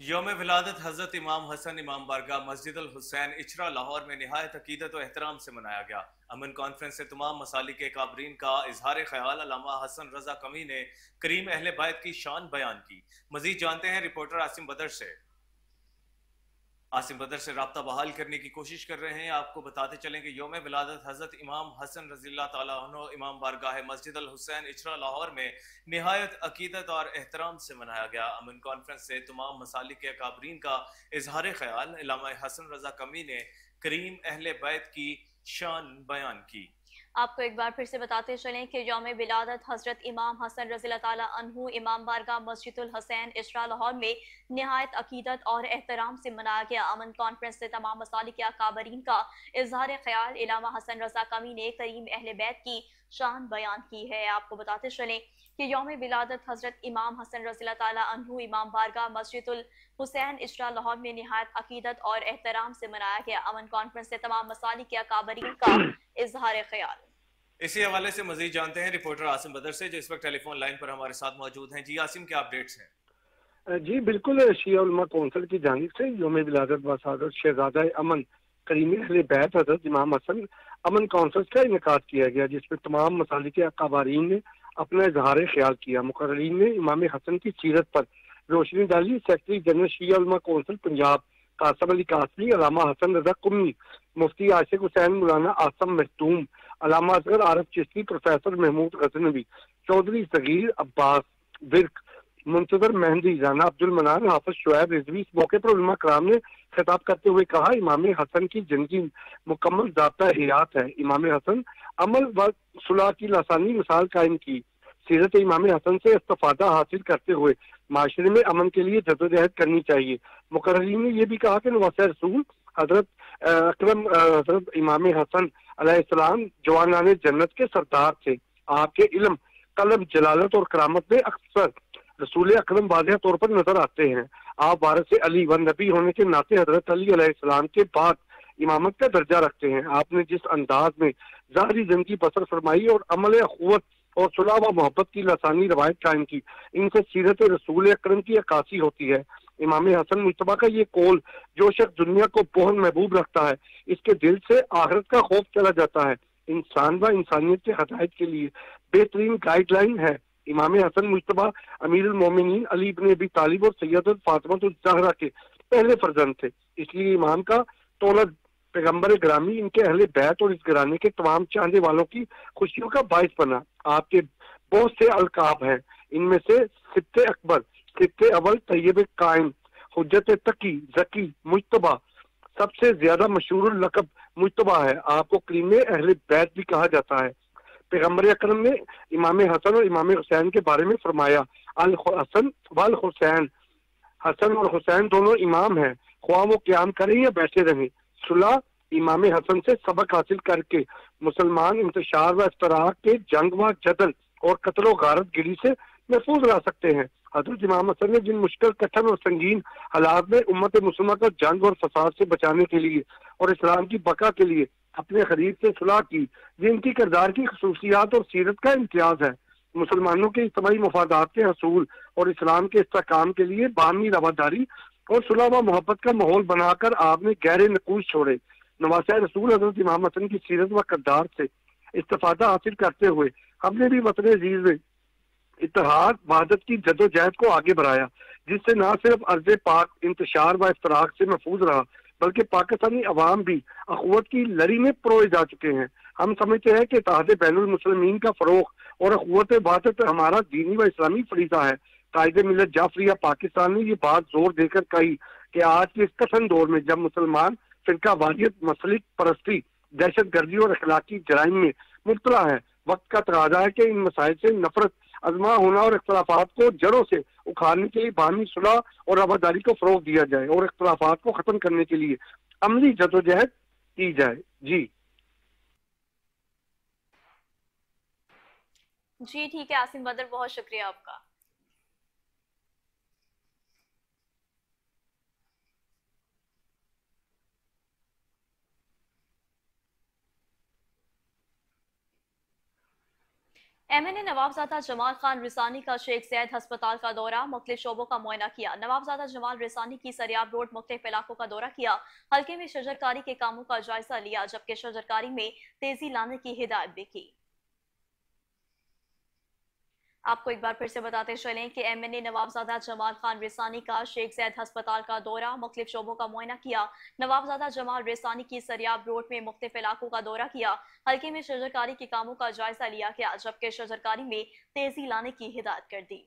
यौम विलादत हजरत इमाम हसन इमाम बारगाह मस्जिद अल हुसैन इचरा लाहौर में निहायत अकीदत और एहतराम से मनाया गया। अमन कॉन्फ्रेंस से तमाम मसालिक के काबरीन का इजहार ख्याल अल्लामा हसन रजा कमी ने करीम अहले बैत की शान बयान की। मजीद जानते हैं रिपोर्टर आसिम बदर से। आसिम बदर से राब्ता बहाल करने की कोशिश कर रहे हैं। आपको बताते चलें कि यौम विलादत हजरत इमाम हसन रज़ियल्लाहु ताला अन्हु इमाम बारगाह मस्जिद अल हुसैन इचरा लाहौर में निहायत अकीदत और एहतराम से मनाया गया। अमन कॉन्फ्रेंस से तमाम मसालिक के काबरीन का इजहार ख्याल अल्लामा हसन रजा कमी ने करीम अहले बैत की शान बयान की।
आपको एक बार फिर से बताते चलें कि यौम विलादत हजरत इमाम हसन रज़ियल्लाहु ताला अन्हु इमाम बारगाह मस्जिदुल हुसैन इचरा लाहौर में निहायत अकीदत और एहतराम से मनाया गया। अमन कॉन्फ्रेंस से तमाम मसालिक के काबरीन का इजहार ख्याल अल्लामा हसन रजा कमी ने करीम अहले बैत की शान बयान की है। आपको बताते चलें कि यौम विलादत हजरत इमाम हसन रज़ियल्लाहु ताला अन्हु इमाम बारगाह मस्जिदुल हुसैन इचरा लाहौर में निहायत अकीदत और एहतराम से मनाया गया। अमन कॉन्फ्रेंस से तमाम मसालिक के काबरीन का इजहार ख्याल।
इसी हवाले से मजीद जानते हैं रिपोर्टर आसिम बदर से, जो इस वक्त टेलीफोन लाइन पर हमारे साथ मौजूद हैं। जी आसिम, क्या अपडेट्स हैं?
जी बिल्कुल, शिया उलमा कौंसिल की जानिब से यौम विलादत बासादत शहजादा अमन करीम अहले बैत हजरत इमाम हसन अमन कॉन्फ्रेंस का इनेकाद किया गया, जिसमें तमाम मसालिक के काबारीन ने अपना इजहार ख्याल किया। मुकर्रीन ने इमाम हसन की सीरत पर रोशनी डाली। सेक्रेटरी जनरल शिया उलमा कौंसिल पंजाब कासम अली कासमी, अल्लामा हसन रजा कुम्मी, मुफ्ती आशिक हुसैन, मौलाना आसम मखदूम, अल्लामा असगर आरिफ चिश्ती, प्रोफेसर महमूद गजनवी, चौधरी सगीर अब्बास विर्क, मुंतजर मेहंदी, राना अब्दुल मनान, हाफिज शुएब रिजवी। इस मौके पर उलमा कराम ने खिताब करते हुए कहा, इमाम हसन की जिंदगी मुकम्मल ज़ाब्ता हयात है। इमाम हसन अमल व सुलह की लासानी मिसाल कायम की। सीरत इमाम हसन से इस्तिफादा हासिल करते हुए माशरे में अमन के लिए जद्दोजहद करनी चाहिए। मुकर्रीन ने यह भी कहा कि नवासे रसूल हजरत अकरम हजरत इमाम हसन अलैहिस्सलाम जवानाने जन्नत के सरदार थे। आपके इल्म, कलम, जलालत और करामत में अक्सर रसूल अकरम वाज़ेह तौर पर नजर आते हैं। आप वारिस अली व नबी होने के नाते हजरत अली अलैहिस्सलाम के बाद इमामत का दर्जा रखते हैं। आपने जिस अंदाज में ज़ाहरी जिंदगी बसर फरमाई और अमल अखुवत और सुलह व मोहब्बत की लसानी रवायत कायम की, इनसे सीरत रसूल अकरम की अक्कासी होती है। इमाम हसन मुज्तबा का ये कौल, जो शख्स दुनिया को बहुत महबूब रखता है, इसके दिल से आखिरत का खौफ चला जाता है, इंसान व इंसानियत के हदायत के लिए बेहतरीन गाइडलाइन है। इमाम हसन मुज्तबा अमीरुल मोमिनीन अली इब्न अबी तालिब और सैयदत फातिमा ज़हरा के पहले फर्जंद थे, इसलिए इमाम का तौलद पैगंबर ग्रामी, इनके अहले बैत और इस घराने के तमाम चाहने वालों की खुशियों का बाइस बना। आपके बहुत से अलकाब हैं, इनमें से सित्ते अकबर, सित्ते अवल, तैयब कायम, हुज्जत तकी, जकी, मुज्तबा, सबसे ज्यादा मशहूर लकब मुज्तबा है। आपको करीम अहले बैत भी कहा जाता है। पैगंबर अकरम ने इमाम हसन और इमाम हुसैन के बारे में फरमाया, अल हसन वल हुसैन, हसन और हुसैन दोनों इमाम हैं, ख्वाह वो क्याम करें या बैठे रहें। सुलह इमाम हसन से सबक हासिल करके मुसलमान इंतशार व इफ्तराक के जंग व जदल और कत्ल गारत गिरी से महफूज रह सकते हैं। हजरत इमाम हसन ने जिन मुश्किल, कठिन और संगीन हालात में उम्मत मुसलमान को जंग और फसाद से बचाने के लिए और इस्लाम की बका के लिए अपने खरीद से सुलह की, जिनकी किरदार की खसूसियात और सीरत का इम्तियाज है। मुसलमानों के इज्तिमाई मफादात के हसूल और इस्लाम के इस्तेकाम के लिए बाहमी रवादारी और सुलह व मोहब्बत का माहौल बनाकर आपने गहरे नकूश छोड़े। नवासा रसूल हजरत इमाम हसन की सीरत व किरदार से इस्तेफादा हासिल करते हुए हमने भी वतन अजीज में इत्तेहाद वहदत की जदोजहद को आगे बढ़ाया, जिससे न सिर्फ अर्ज पाक इंतशार व इफ्तराक से महफूज रहा, बल्कि पाकिस्तानी अवाम भी अखुवत की लड़ी में परोए जा चुके हैं। हम समझते हैं कि इत्तेहाद बैनुल मुस्लिमीन का फरोग और अखुवत वहदत हमारा दीनी व इस्लामी फरीज़ा है। कायद मिलत जाफरिया पाकिस्तान ने ये बात जोर देकर कही कि आज के इस कठिन दौर में जब मुसलमान फिरका वारियत, मसलिक परस्ती, दहशत गर्दी और अखलाकी जराइम में मुब्तला है, वक्त का तकाजा है कि इन मसाइल से नफरत अजमा होना और इख्तलाफात को जड़ों से उखाड़ने के लिए बाहमी सुलह और रवादारी को फरोग दिया जाए और इख्तलाफात को खत्म करने के लिए अमली जदोजहद की जाए।
जी ठीक है आसिम बदर, बहुत शुक्रिया आपका। MNA नवाबजादा जमाल खान रिसानी का शेख जैद अस्पताल का दौरा, मुख्तलिफ शोबों का मुआयना किया। नवाबजादा जमाल रिसानी की सरियाब रोड मुख्तलिफ इलाकों का दौरा किया, हल्के में शजरकारी के कामों का जायजा लिया, जबकि शजरकारी में तेजी लाने की हिदायत भी की। आपको एक बार फिर से बताते चलें कि MNA नवाबजादा जमाल खान रिसानी का शेख जैद अस्पताल का दौरा, मुख्तलिफ शोबों का मुआयना किया। नवाबजादा जमाल रिसानी की सरियाब रोड में मुख्तलिफ इलाकों का दौरा किया, हल्के में शजरकारी के कामों का जायजा लिया गया, जबकि शजरकारी में तेजी लाने की हिदायत कर दी।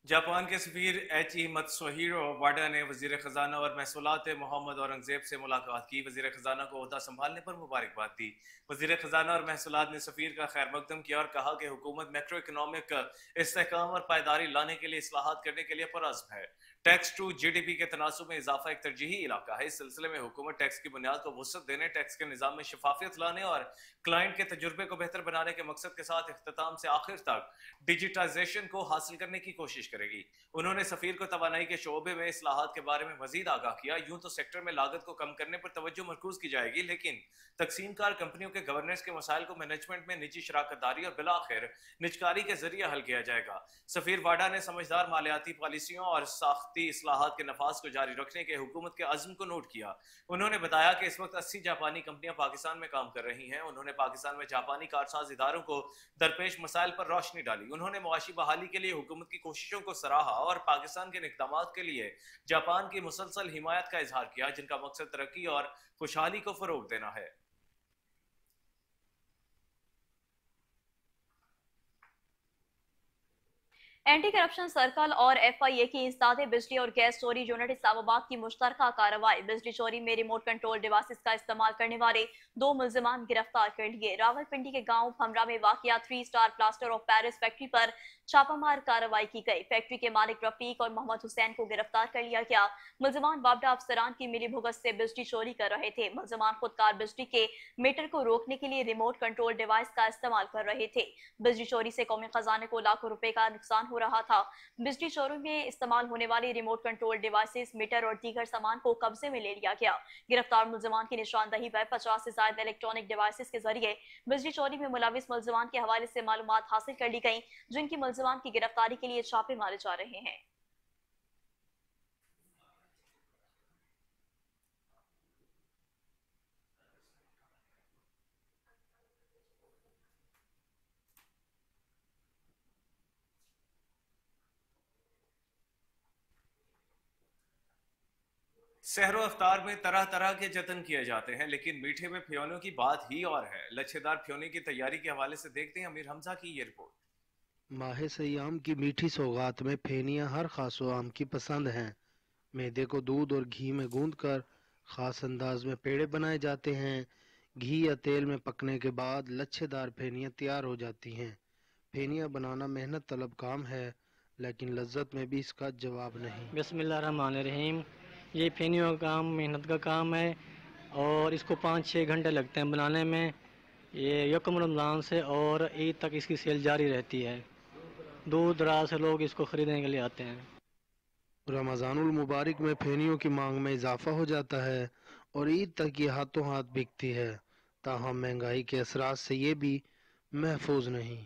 जापान के सफीर एच.ई. मत्सुहिरो वाडा ने वजीर खजाना और महसूलात मोहम्मद औरंगजेब से मुलाकात की। वजीर खजाना को ओहदा संभालने पर मुबारकबाद दी। वजीर खजाना और महसूलात ने सफीर का खैर मकदम किया और कहा कि हुकूमत मैक्रो इकनॉमिक इस्तेहकाम और पायदारी लाने के लिए इस्लाहात करने के लिए पुरअज़्म है। टैक्स टू GDP के तनासुब में इजाफा एक तरजीही इलाका है। इस सिलसिले में हुकूमत टैक्स की बुनियाद को वुसअत देने, टैक्स के निज़ाम में शफाफियत लाने और क्लाइंट के तजुर्बे को बेहतर बनाने के मकसद के साथ इख्तिताम से आखिर तक डिजिटाइजेशन को हासिल करने की कोशिश करेगी। उन्होंने सफीर को तवानाई के शोबे में इस्लाहात के बारे में मजीद आगाह किया। यूं तो सेक्टर में लागत को कम करने पर तवज्जो मरकूज की जाएगी, लेकिन तकसीमकार कंपनियों के गवर्नेंस के मसाइल को मैनेजमेंट में निजी शराकतदारी और बिलाखिर निजकारी के जरिए हल किया जाएगा। सफीर वाडा ने समझदार मालियाती पॉलिसियों और साख्ती इस्लाहात के नफाज को जारी रखने के हुकूमत के अज़्म को नोट किया। उन्होंने बताया कि इस वक्त 80 जापानी कंपनियां पाकिस्तान में काम कर रही हैं। उन्होंने पाकिस्तान में जापानी कारसाज इदारों को दरपेश मसाइल पर रोशनी डाली। उन्होंने मुआशी बहाली के लिए हुकूमत की कोशिशों को सराहा और पाकिस्तान के इक़दामात के लिए जापान की मुसलसल हिमायत का इजहार किया, जिनका मकसद तरक्की और खुशहाली को फरोग देना है।
एंटी करप्शन सर्कल और एफआईए की इंसदादे बिजली और गैस चोरी यूनिट इस्लामाबाद की मुश्तरका कार्रवाई। बिजली चोरी में रिमोट कंट्रोल डिवाइसेस का इस्तेमाल करने वाले 2 मुल्जिमान गिरफ्तार कर लिए। रावलपिंडी के गांव भमरा में वाकया 3 star plaster of Paris factory पर छापामार कार्रवाई की गई। फैक्ट्री के मालिक रफीक और मोहम्मद हुसैन को गिरफ्तार कर लिया गया। मुल्जिमान बाबडा अफसरान की मिली भुगत से बिजली चोरी कर रहे थे। मुल्जिमान खुदकार बिजली के मीटर को रोकने के लिए रिमोट कंट्रोल डिवाइस का इस्तेमाल कर रहे थे। बिजली चोरी से कौमी खजाने को लाखों रुपए का नुकसान हो रहा था। बिजली चोरी में इस्तेमाल होने वाली रिमोट कंट्रोल डिवाइसेस, मीटर और दीगर सामान को कब्जे में ले लिया गया। गिरफ्तार मुल्जिमान की निशानदही पर 50 से ज्यादा इलेक्ट्रॉनिक डिवाइसेस के जरिए बिजली चोरी में मुलविस मुल्जिमान के हवाले से मालूमात हासिल कर ली गई, जिनकी मुल्जिमान की गिरफ्तारी के लिए छापे मारे जा रहे हैं।
सहरो अफ्तार में तरह तरह के जतन किए जाते हैं, लेकिन मीठे में फ्योनों की बात ही और है। लच्छेदार फ्योने की तैयारी के हवाले से देखते हैं अमीर हमजा की ये रिपोर्ट।
माह सयाम की मीठी सौगात में फेनियां हर खास आम की पसंद हैं। मैदे को दूध और घी में गूंदकर खास अंदाज में पेड़े बनाए जाते हैं। घी या तेल में पकने के बाद लच्छेदार फेनियां तैयार हो जाती हैं। फेनियां बनाना मेहनत तलब काम है, लेकिन लज्जत में भी इसका जवाब नहीं।
बिस्मिल्लाहिर्रहमानिर्रहीम। ये फेनियों का काम मेहनत का काम है और इसको 5-6 घंटे लगते हैं बनाने में। ये यकम रमज़ान से और ईद तक इसकी सेल जारी रहती है। दूर दराज से लोग इसको ख़रीदने के लिए आते हैं।
रमज़ानुल मुबारक में फेनियों की मांग में इजाफा हो जाता है और ईद तक ये हाथों हाथ बिकती है। ताहम महंगाई के असरात से ये भी महफूज नहीं।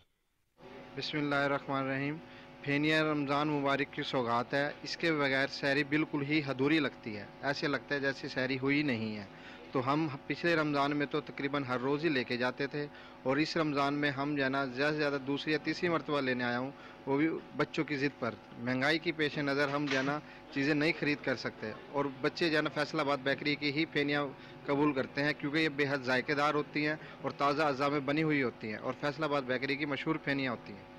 बिस्मिल्लाहिर्रहमानिर्रहीम। फेनिया रमज़ान मुबारक की सौगात है। इसके बगैर सहरी बिल्कुल ही अधूरी लगती है। ऐसे लगता है जैसे सहरी हुई नहीं है। तो हम पिछले रमज़ान में तो तकरीबन हर रोज़ ही लेके जाते थे, और इस रमज़ान में हम जो है ना ज़्यादा से ज़्यादा दूसरी या तीसरी मरतबा लेने आया हूँ, वो भी बच्चों की ज़िद पर। महंगाई की पेश नज़र हम जो है ना चीज़ें नहीं ख़रीद कर सकते, और बच्चे जो है ना फैसलाबाद बेकरी की ही फेनियाँ कबूल करते हैं, क्योंकि ये बेहद जायकेदार होती हैं और ताज़ा अज़ा में बनी हुई होती हैं, और फैसलाबाद बेकरी की मशहूर फेनियाँ होती हैं।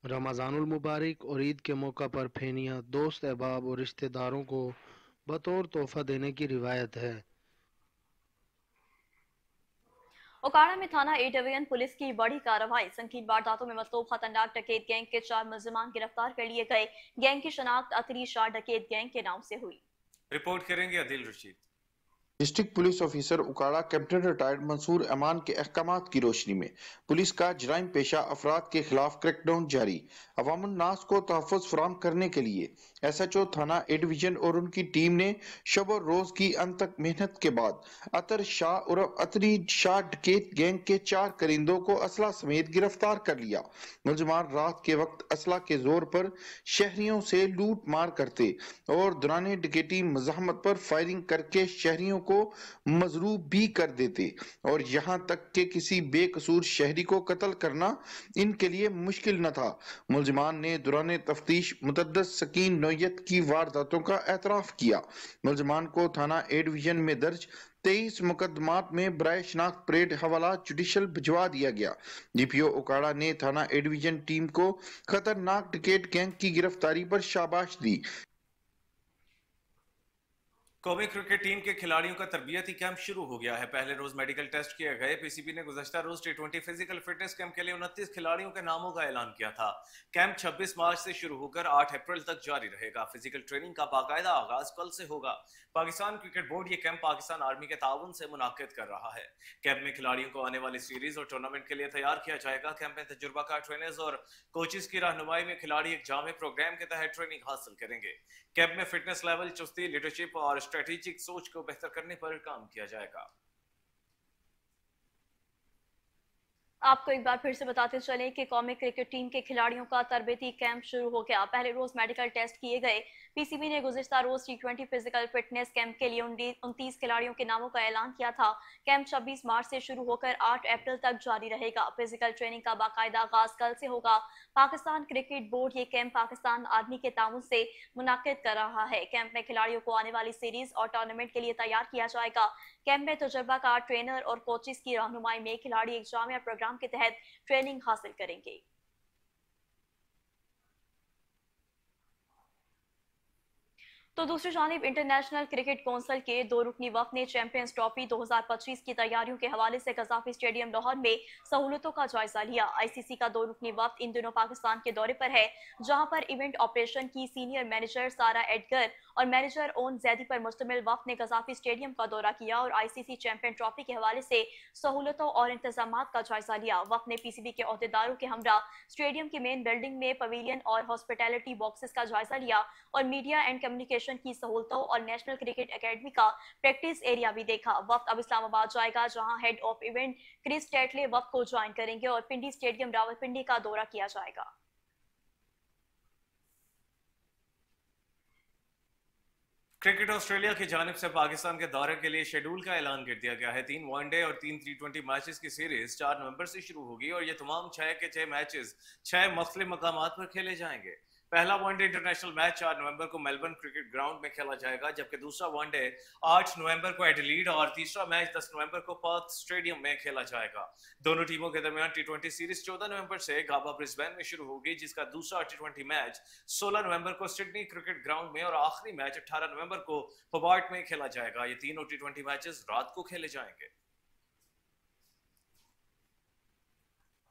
रमज़ानुल मुबारक और ईद के मौका पर फेनियाँ दोस्त अहबाब और रिश्तेदारों को बतौर तोहफा देने की रिवायत है।
ओकाड़ा में थाना ए डिवीजन पुलिस की बड़ी कार्रवाई। संगीन वारदातों में मतलूब खतरनाक डकैत गैंग के 4 मुल्जिमान गिरफ्तार कर लिए गए। गैंग की शनाख्त अतरी शाह डकैत गैंग के नाम से हुई।
रिपोर्ट करेंगे Adil Rasheed.
District police officer Okara captain retired Mansoor Aman के अहकामात की रोशनी में पुलिस का जराइम पेशा अफराद के खिलाफ क्रैकडाउन जारी। अवामुन नास को तहफ़्फ़ुज़ फराहम करने के लिए SHO थाना ए डिवीजन और उनकी टीम ने शब और रोज की अनथक मेहनत के बाद अतर शाह और अतरी शाह डकैत गैंग के 4 करिंदों को असला समेत गिरफ्तार कर लिया। मुलजमान रात के वक्त असला के जोर पर शहरियों से लूट मार करते और दौरान डकैती मज़ाहमत पर फायरिंग करके शहरियों को मजरूब भी कर देते, और यहाँ तक कि किसी बेकसूर शहरी को कत्ल करना इनके लिए मुश्किल न था। मुलजिमान ने दौरान तफ्तीश मुतअद्दिद सकीन नौयत की वारदातों का एतराफ किया। मुलजिमान को थाना ए डिवीजन में दर्ज 23 मुकदमात में बराए शनाख्त परेड हवाला जुडिशल भिजवा दिया गया। DPO उकाड़ा ने थाना ए डिवीजन टीम को खतरनाक डकैत गैंग की गिरफ्तारी पर शाबाश दी।
कौमी क्रिकेट टीम के खिलाड़ियों का तरबियती कैंप शुरू हो गया है। पहले रोज मेडिकल टेस्ट किए गए। PCB ने गुज़श्ता रोज T20 फिजिकल फिटनेस कैंप के लिए 29 खिलाड़ियों के नामों का ऐलान किया था। कैंप 26 मार्च से शुरू होकर 8 अप्रैल तक जारी रहेगा। फिजिकल ट्रेनिंग का बाकायदा आगाज कल से होगा। पाकिस्तान क्रिकेट बोर्ड ये कैंप पाकिस्तान आर्मी के ताउन से मुनाकिद कर रहा है। कैंप में खिलाड़ियों को आने वाली सीरीज और टूर्नामेंट के लिए तैयार किया जाएगा। कैंप में तजुर्बाकार ट्रेनर्स और कोचेस की रहनुमाई में खिलाड़ी एक जामे प्रोग्राम के तहत ट्रेनिंग हासिल करेंगे। कैंप में फिटनेस लेवल, चुस्ती, लीडरशिप और स्ट्रेटेजिक सोच को बेहतर करने पर काम किया जाएगा।
आपको एक बार फिर से बताते चलें कि कौमी क्रिकेट टीम के खिलाड़ियों का तरबेती कैंप शुरू हो गया। पहले रोज मेडिकल टेस्ट किए गए। PCB ने गुज़श्ता रोज T20 फिजिकल फिटनेस कैंप के लिए 29 खिलाड़ियों के नामों का ऐलान किया था। कैंप 26 मार्च से शुरू होकर 8 अप्रैल तक जारी रहेगा। फिजिकल ट्रेनिंग का बाकायदा आगाज कल से होगा। पाकिस्तान क्रिकेट बोर्ड ये कैंप पाकिस्तान आर्मी के ताउन से मुनाकिद कर रहा है। कैंप में खिलाड़ियों को आने वाली सीरीज और टूर्नामेंट के लिए तैयार किया जाएगा। कैंप में तजुर्बाकार ट्रेनर और कोचेस की रहनुमाई में खिलाड़ी एक जामिया प्रोग्राम के तहत ट्रेनिंग हासिल करेंगे। तो दूसरी जानिब इंटरनेशनल क्रिकेट कौंसिल के 2 रुकनी वफ्द ने चैंपियंस ट्रॉफी 2025 की तैयारियों के हवाले से कज़ाफी स्टेडियम लाहौर में सहूलतों का जायजा लिया। आईसीसी का 2 रुकनी वफ्द इन दिनों पाकिस्तान के दौरे पर है, जहां पर इवेंट ऑपरेशन की सीनियर मैनेजर सारा एडगर और मैनेजर ओन जैदी पर मुश्तमिल वफ्द ने कज़ाफी स्टेडियम का दौरा किया और आईसीसी चैंपियन ट्रॉफी के हवाले से सहूलतों और इंतजामात का जायजा लिया। वफ्द ने पीसीबी के अहदेदारों के हमरा स्टेडियम की मेन बिल्डिंग में पवेलियन और हॉस्पिटैलिटी बॉक्सेस का जायजा लिया और मीडिया एंड कम्युनिकेशन की सहूलतों और नेशनल क्रिकेट एकेडमी का प्रैक्टिस एरिया भी देखा। वक्त अब इस्लामाबाद जाएगा, जहां head of event Chris Tetley वक्त को ज्वाइन करेंगे और पिंडी स्टेडियम रावलपिंडी का दौरा किया जाएगा।
क्रिकेट ऑस्ट्रेलिया की जानिब से पाकिस्तान के दौरे के लिए शेड्यूल का ऐलान कर दिया गया है। 3 वनडे और 3 T20 मैचेस की सीरीज 4 नवंबर से शुरू होगी और ये तमाम 6 के 6 मैचेस 6 मुख्तलिफ मकामात पर खेले जाएंगे। पहला वनडे इंटरनेशनल मैच 4 नवंबर को मेलबर्न क्रिकेट ग्राउंड में खेला जाएगा, जबकि दूसरा वनडे 8 नवंबर को एडिलीड और तीसरा मैच 10 नवंबर को पर्थ स्टेडियम में खेला जाएगा। दोनों टीमों के दरमियान T20 सीरीज 14 नवंबर से गाबा ब्रिस्बेन में शुरू होगी, जिसका दूसरा T20 मैच 16 नवंबर को सिडनी क्रिकेट ग्राउंड में और आखिरी मैच 18 नवंबर को होबार्ट में खेला जाएगा। ये तीनों T20 मैचेस रात को खेले जाएंगे।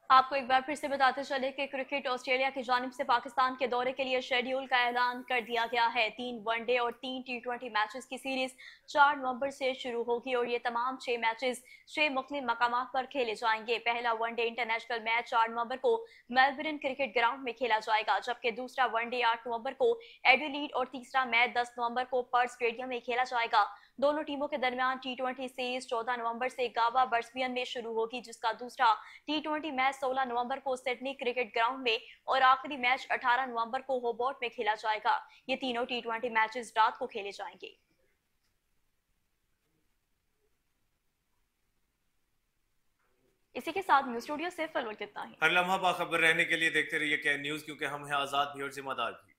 आपको एक बार फिर से बताते चले कि क्रिकेट ऑस्ट्रेलिया की जानिब से पाकिस्तान के दौरे के लिए शेड्यूल का ऐलान कर दिया गया है। 3 वनडे और 3 T20 मैचेस की सीरीज 4 नवंबर से शुरू होगी और ये तमाम 6 मैचेस 6 मुख्तलिफ मकामात पर खेले जाएंगे। पहला वनडे इंटरनेशनल मैच 4 नवंबर को मेलबर्न क्रिकेट ग्राउंड में खेला जाएगा, जबकि दूसरा वनडे 8 नवंबर को एडिलीड और तीसरा मैच 10 नवंबर को पर्थ स्टेडियम में खेला जाएगा। दोनों टीमों के दरमियान T20 सीरीज 14 नवंबर से गाबा ब्रिस्बेन में शुरू होगी, जिसका दूसरा T20 मैच 16 नवंबर को सिडनी क्रिकेट ग्राउंड में और आखिरी मैच 18 नवंबर को होबार्ट में खेला जाएगा। ये तीनों T20 मैचेस रात को खेले जाएंगे। इसी के साथ न्यूज स्टूडियो से फिलहाल इतना ही।
हर लम्हा बाखबर रहने के लिए देखते रहिए कैन न्यूज, क्योंकि हम हैं आजाद भी और जिम्मेदार भी।